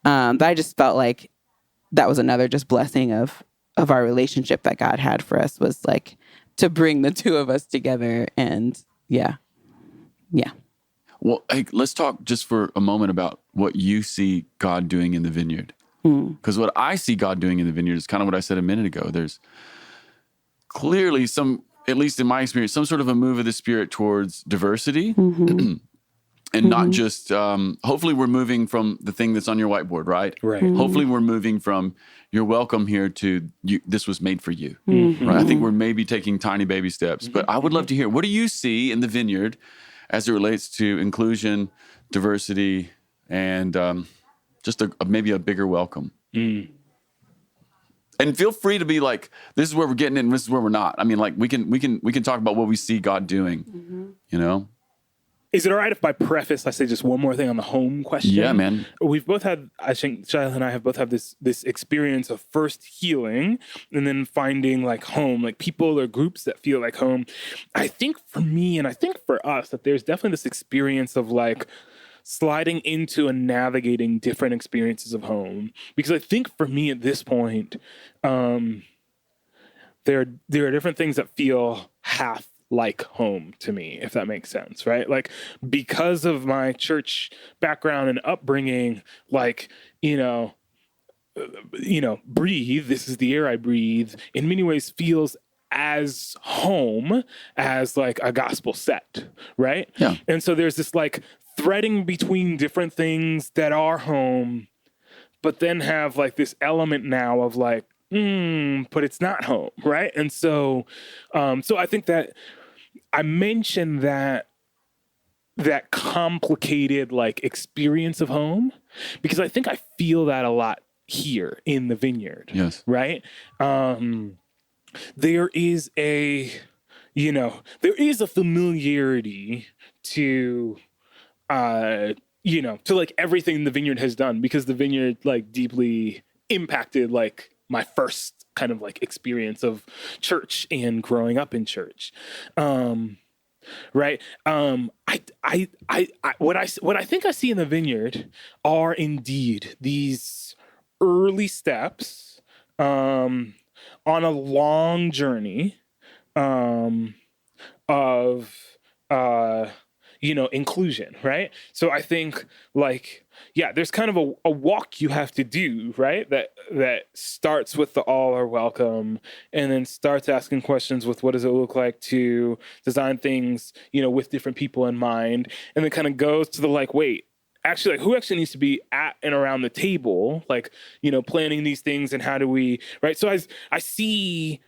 But I just felt like that was another just blessing of our relationship that God had for us, was like to bring the two of us together. And yeah. Well, hey, let's talk just for a moment about what you see God doing in the vineyard. Because what I see God doing in the vineyard is kind of what I said a minute ago. There's clearly some, at least in my experience, some sort of a move of the Spirit towards diversity. And not just, hopefully we're moving from the thing that's on your whiteboard, right? Right. Hopefully we're moving from you're welcome here to you, this was made for you, right? I think we're maybe taking tiny baby steps, but I would love to hear, what do you see in the vineyard as it relates to inclusion, diversity, and just maybe a bigger welcome? And feel free to be like, this is where we're getting in, and this is where we're not. I mean, like we can talk about what we see God doing, you know? Is it all right if by preface I say just one more thing on the home question? Yeah, man. We've both had, I think Shyla and I have both had this experience of first healing and then finding like home, like people or groups that feel like home. I think for me, and I think for us, that there's definitely this experience of like sliding into and navigating different experiences of home. Because I think for me at this point, there are different things that feel half like home to me, if that makes sense, right? Like, because of my church background and upbringing, like, breathe, this is the air I breathe, in many ways feels as home as like a gospel set, right? Yeah. And so there's this like threading between different things that are home, but then have like this element now of like, but it's not home, right? And so I think that I mentioned that complicated like experience of home because I think I feel that a lot here in the vineyard. Yes. Right? There is a familiarity to like everything the vineyard has done, because the vineyard like deeply impacted like my first kind of like experience of church and growing up in church. Right. What I think I see in the vineyard are indeed these early steps on a long journey of inclusion, right? So I think there's kind of a walk you have to do, right? That starts with the all are welcome, and then starts asking questions with what does it look like to design things, with different people in mind, and then kind of goes to the wait, actually, who actually needs to be at and around the table, planning these things, and how do we, right? So I see.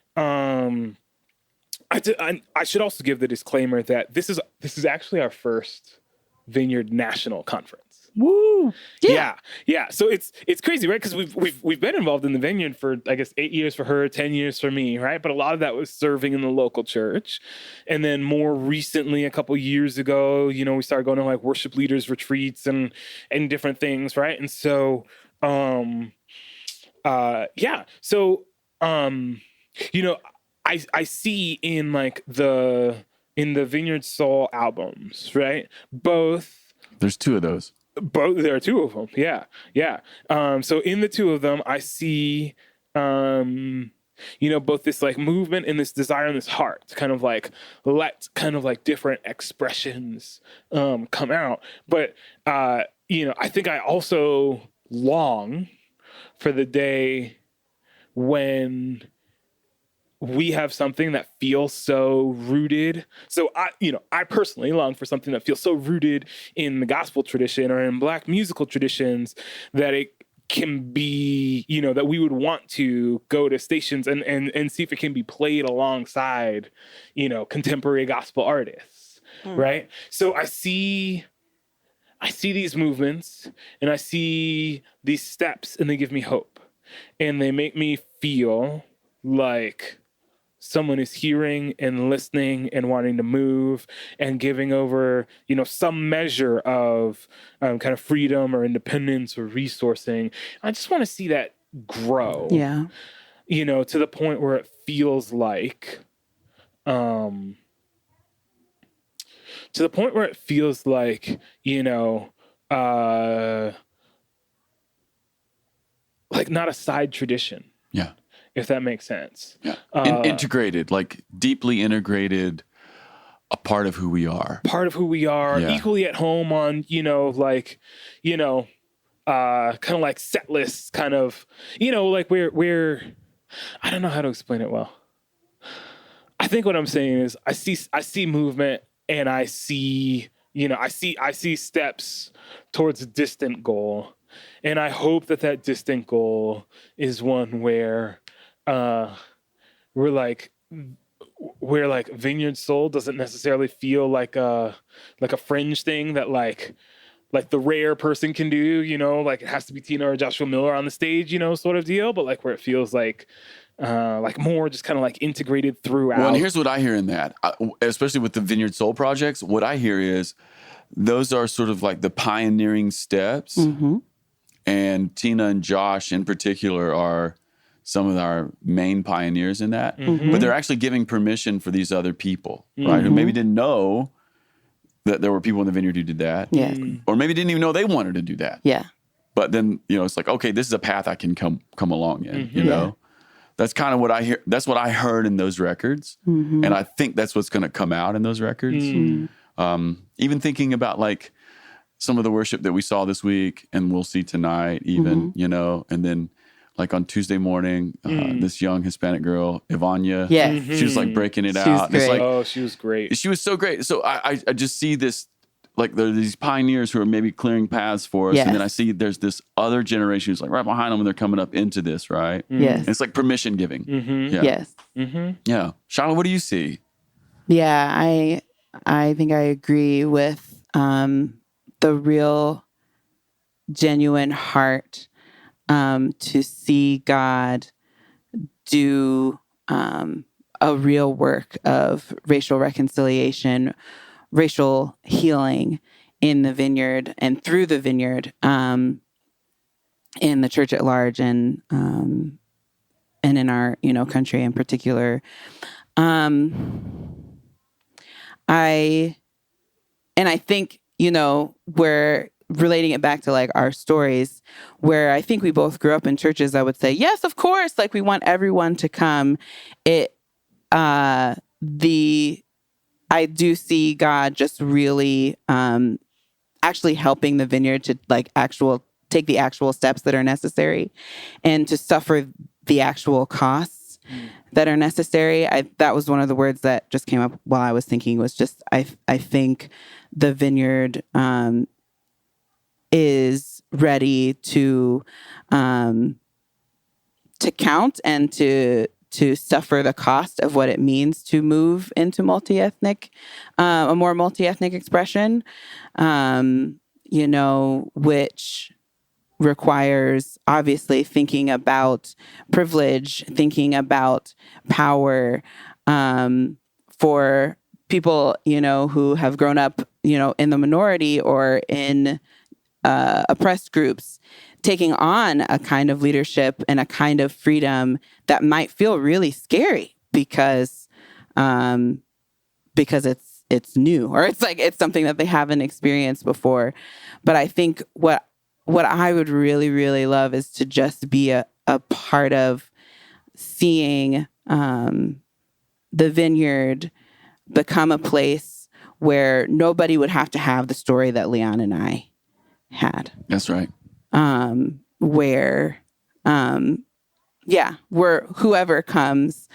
I should also give the disclaimer that this is actually our first Vineyard National Conference. Woo! Yeah. So it's crazy, right? Because we've been involved in the Vineyard for, I guess, 8 years for her, 10 years for me, right? But a lot of that was serving in the local church, and then more recently, a couple years ago, we started going to worship leaders retreats and different things, right? And so, I see in the Vineyard Soul albums, right? There's 2 of those. There are 2 of them. Yeah. So in the 2 of them, I see, both this movement and this desire and this heart to kind of let different expressions come out. But I think I also long for the day when we have something that feels so rooted. So I personally long for something that feels so rooted in the gospel tradition or in Black musical traditions that it can be, that we would want to go to stations and see if it can be played alongside, contemporary gospel artists, right? So I see these movements and I see these steps, and they give me hope, and they make me feel like someone is hearing and listening and wanting to move and giving over, some measure of kind of freedom or independence or resourcing. I just want to see that grow. Yeah. To the point where it feels like, not a side tradition. Yeah. If that makes sense. Yeah. Integrated, deeply integrated, a part of who we are. Yeah. Equally at home on, kind of set lists, kind of, we're, I don't know how to explain it well. I think what I'm saying is I see movement, and I see steps towards a distant goal. And I hope that distant goal is one where where Vineyard Soul doesn't necessarily feel like a fringe thing that the rare person can do, it has to be Tina or Joshua Miller on the stage, sort of deal, but where it feels more just kind of integrated throughout. Well, and here's what I hear in that, especially with the Vineyard Soul projects. What I hear is those are sort of the pioneering steps, and Tina and Josh in particular are some of our main pioneers in that, but they're actually giving permission for these other people, right? Who maybe didn't know that there were people in the Vineyard who did that, or maybe didn't even know they wanted to do that. Yeah. But then it's okay, this is a path I can come along in. You know, that's kind of what I hear. That's what I heard in those records, and I think that's what's going to come out in those records. Even thinking about some of the worship that we saw this week, and we'll see tonight, even and then. On Tuesday morning, this young Hispanic girl, Ivania, she was breaking it out. It's she was great. She was so great. So I just see this, there are these pioneers who are maybe clearing paths for us. Yes. And then I see there's this other generation who's right behind them, and they're coming up into this, right? Yes. And it's permission giving. Yeah. Yes. Yeah. Shyla, what do you see? Yeah, I think I agree with the real genuine heart to see God do a real work of racial reconciliation, racial healing in the Vineyard and through the Vineyard, in the church at large, and in our country in particular. I think where relating it back to like our stories, where I think we both grew up in churches, I would say, yes, of course, like we want everyone to come. I do see God just really actually helping the Vineyard to like take the actual steps that are necessary and to suffer the actual costs that are necessary. That was one of the words that just came up while I was thinking, was just, I think the Vineyard is ready to count and to suffer the cost of what it means to move into multi-ethnic, a more multi-ethnic expression, which requires obviously thinking about privilege, thinking about power, for people, who have grown up, in the minority or in oppressed groups, taking on a kind of leadership and a kind of freedom that might feel really scary because it's new, or it's something that they haven't experienced before. But I think what I would really, really love is to just be a part of seeing the Vineyard become a place where nobody would have to have the story that Leon and I had. That's right. Where whoever comes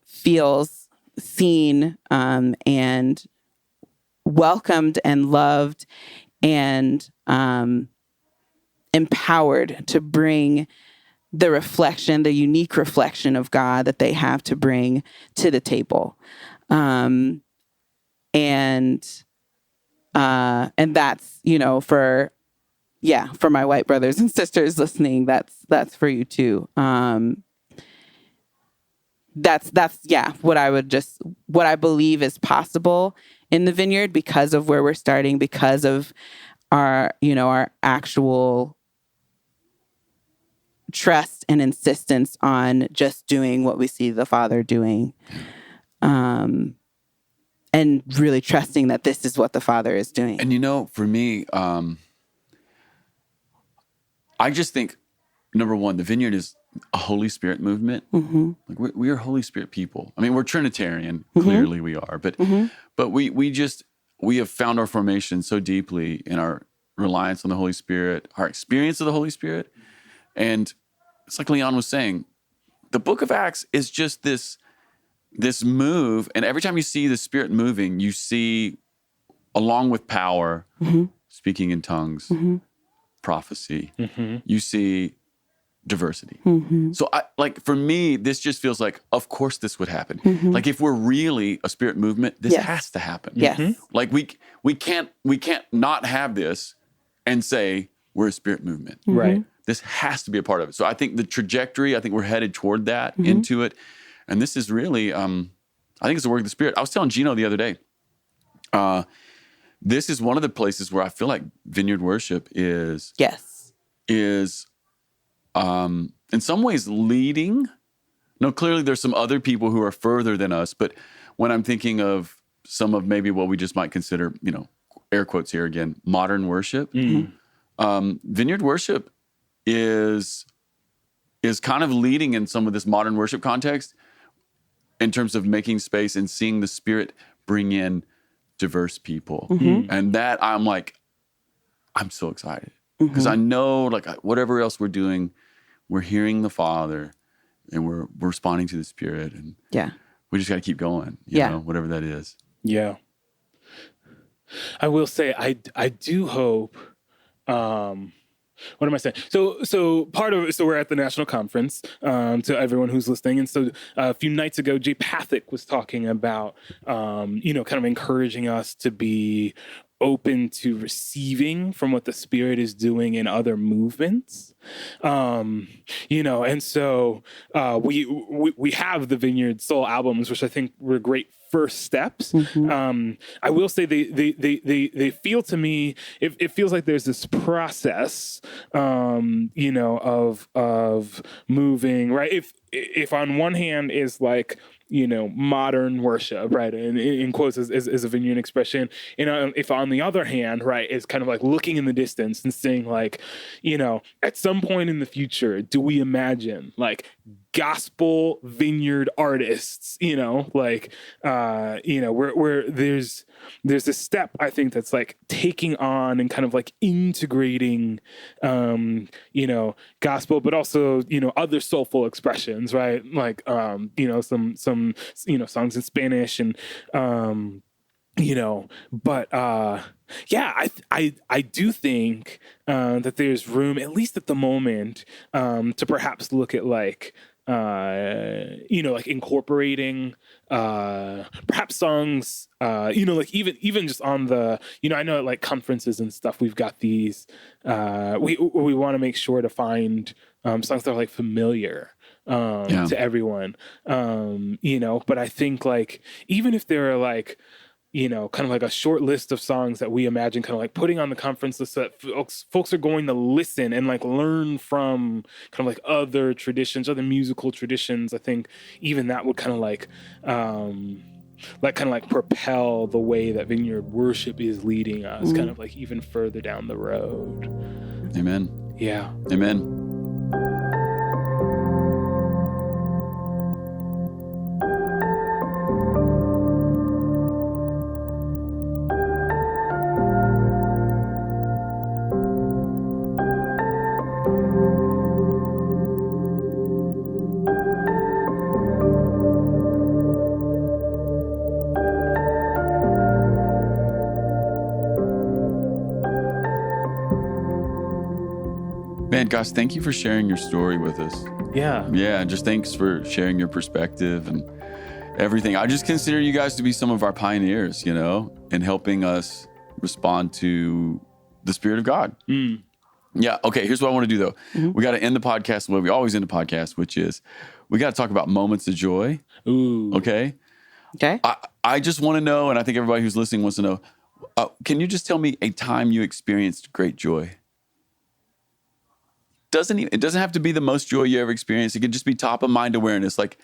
feels seen and welcomed and loved and empowered to bring the unique reflection of God that they have to bring to the table. And that's, for my white brothers and sisters listening, that's for you too. That's what I believe is possible in the Vineyard because of where we're starting, because of our actual trust and insistence on just doing what we see the Father doing. And really trusting that this is what the Father is doing. And for me, I just think, number one, the Vineyard is a Holy Spirit movement. Mm-hmm. Like we are Holy Spirit people. I mean, we're Trinitarian, clearly we are, but we have found our formation so deeply in our reliance on the Holy Spirit, our experience of the Holy Spirit. And it's like Leon was saying, the book of Acts is just this move. And every time you see the Spirit moving, you see, along with power, speaking in tongues, prophecy, you see diversity. So for me, this just feels like, of course this would happen. Like if we're really a Spirit movement, this has to happen. Yes. Like we can't not have this and say we're a Spirit movement. Right. This has to be a part of it. So I think the trajectory, I think we're headed toward that, into it. And this is really, I think it's the work of the Spirit. I was telling Gino the other day, this is one of the places where I feel like Vineyard worship is in some ways leading. No, clearly there's some other people who are further than us, but when I'm thinking of some of maybe what we just might consider, air quotes here again, modern worship, Vineyard worship is kind of leading in some of this modern worship context in terms of making space and seeing the Spirit bring in diverse people. And that I'm so excited because I know whatever else we're doing, we're hearing the Father and we're responding to the Spirit, and we just got to keep going, you know, whatever that is. Yeah. I will say, I do hope, what am I saying? So part of it, so we're at the national conference, to everyone who's listening. And so a few nights ago, Jay Pathick was talking about, kind of encouraging us to be open to receiving from what the Spirit is doing in other movements. And so we have the Vineyard Soul albums, which I think were great first steps. I will say they feel to me, it feels like there's this process, you know, of moving, right? If on one hand is like, you know, modern worship, right? And in quotes is a Vineyard expression. And if on the other hand, right, is kind of like looking in the distance and saying like, you know, at some point in the future, do we imagine like gospel vineyard artists, you know, like, you know, where there's a step, I think, that's like taking on and kind of like integrating, you know, gospel, but also, you know, other soulful expressions, right? Like, you know, some, you know, songs in Spanish and, you know, but, yeah, I do think, that there's room, at least at the moment, to perhaps look at like, you know, like incorporating perhaps songs, you know, like even just on the, you know, I know at like conferences and stuff, we've got these, we want to make sure to find songs that are like familiar to everyone, you know, but I think like, even if there are like, you know, kind of like a short list of songs that we imagine kind of like putting on the conference list so that folks are going to listen and like learn from kind of like other traditions, other musical traditions. I think even that would kind of like propel the way that Vineyard worship is leading us kind of like even further down the road. Amen. Yeah. Amen. Man, gosh, thank you for sharing your story with us. Yeah. Yeah, just thanks for sharing your perspective and everything. I just consider you guys to be some of our pioneers, you know, in helping us respond to the Spirit of God. Yeah, okay, here's what I want to do, though. We got to end the podcast the way we always end the podcast, which is we got to talk about moments of joy. Ooh. Okay? Okay. I just want to know, and I think everybody who's listening wants to know, can you just tell me a time you experienced great joy? It doesn't have to be the most joy you ever experienced. It could just be top of mind awareness. Like,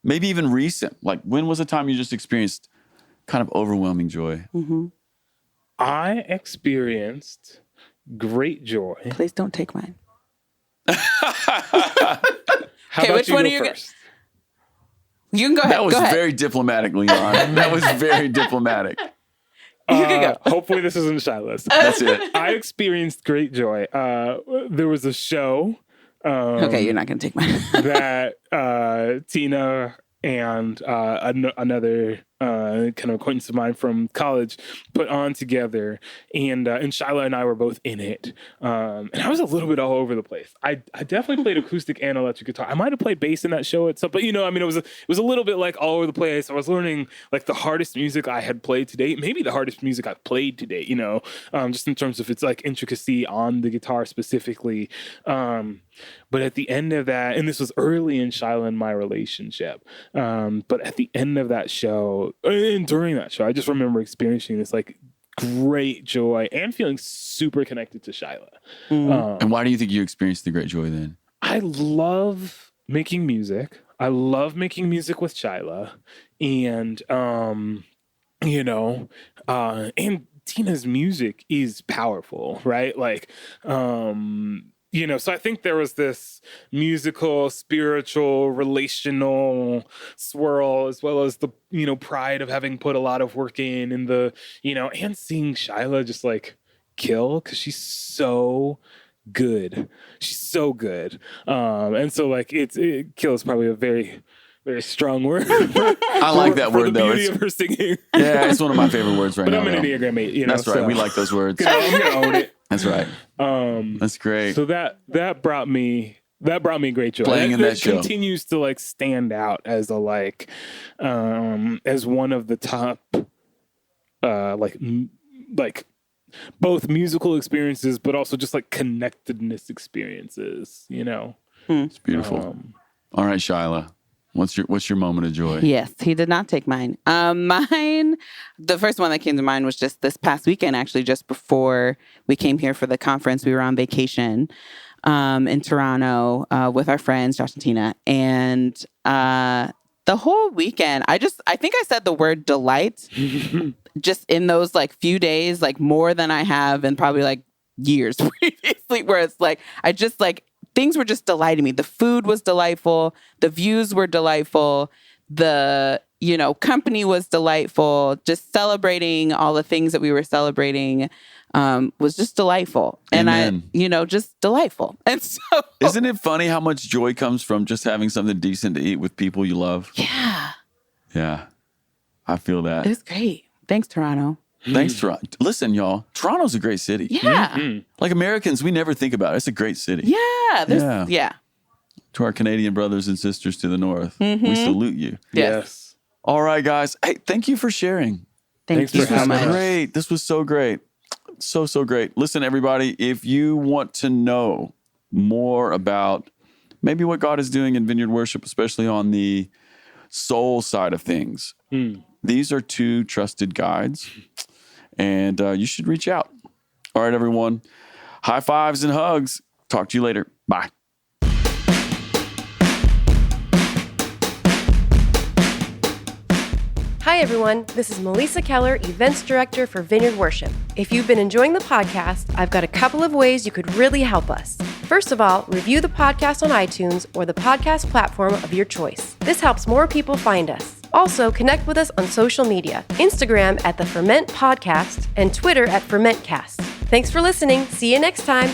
maybe even recent. Like, when was the time you just experienced kind of overwhelming joy? I experienced great joy. Please don't take mine. How about which you one go are you first? You can go ahead. That was Go ahead. very diplomatic, Leon. That was very diplomatic. You can go. Hopefully this isn't Shyla's. That's it. I experienced great joy. There was a show Okay, you're not going to take mine. that Tina and another kind of acquaintance of mine from college put on together, and Shyla and I were both in it, and I was a little bit all over the place. I definitely played acoustic and electric guitar. I might have played bass in that show at some, but you know, I mean, it was a little bit like all over the place. I was learning like the hardest music I had played to date, maybe the hardest music I've played to date. You know, just in terms of its like intricacy on the guitar specifically. But at the end of that, and this was early in Shyla and my relationship, but at the end of that show, and during that show, I just remember experiencing this like great joy and feeling super connected to Shyla. And why do you think you experienced the great joy then? I love making music. I love making music with Shyla, and you know, and Tina's music is powerful, right? Like, you know, so I think there was this musical, spiritual, relational swirl, as well as the, you know, pride of having put a lot of work in, and the, you know, and seeing Shyla just like kill, because she's so good. She's so good. And so like it kill is probably a very, very strong word. I like that word, though. Beauty of her singing. Yeah, it's one of my favorite words right But now. I'm an though. Enneagram 8, you know. That's right. So, We like those words. you know, I'm gonna own it. That's right. That's great. So that brought me great joy. Playing in that show continues to like stand out as a like as one of the top like both musical experiences, but also just like connectedness experiences. You know, it's beautiful. All right, Shyla. What's your moment of joy? Yes, he did not take mine. Mine, the first one that came to mind was just this past weekend, actually, just before we came here for the conference. We were on vacation in Toronto with our friends, Josh and Tina. And the whole weekend, I think I said the word delight just in those like few days, like more than I have in probably like years previously, where it's like, I just like, things were just delighting me. The food was delightful. The views were delightful. The, company was delightful. Just celebrating all the things that we were celebrating was just delightful. Amen. And just delightful. And so... Isn't it funny how much joy comes from just having something decent to eat with people you love? Yeah. Yeah. I feel that. It was great. Thanks, Toronto. Thanks, Toronto. Listen, y'all, Toronto's a great city. Yeah. Mm-hmm. Like Americans, we never think about it. It's a great city. Yeah. Yeah. To our Canadian brothers and sisters to the north, we salute you. Yes. All right, guys. Hey, thank you for sharing. Thanks for you so having much. us. Great. This was so great. So great. Listen, everybody, if you want to know more about maybe what God is doing in Vineyard Worship, especially on the soul side of things, these are two trusted guides, and you should reach out. All right, everyone. High fives and hugs. Talk to you later. Bye. Hi, everyone. This is Melissa Keller, Events Director for Vineyard Worship. If you've been enjoying the podcast, I've got a couple of ways you could really help us. First of all, review the podcast on iTunes or the podcast platform of your choice. This helps more people find us. Also, connect with us on social media, Instagram at the Ferment Podcast and Twitter at FermentCast. Thanks for listening. See you next time.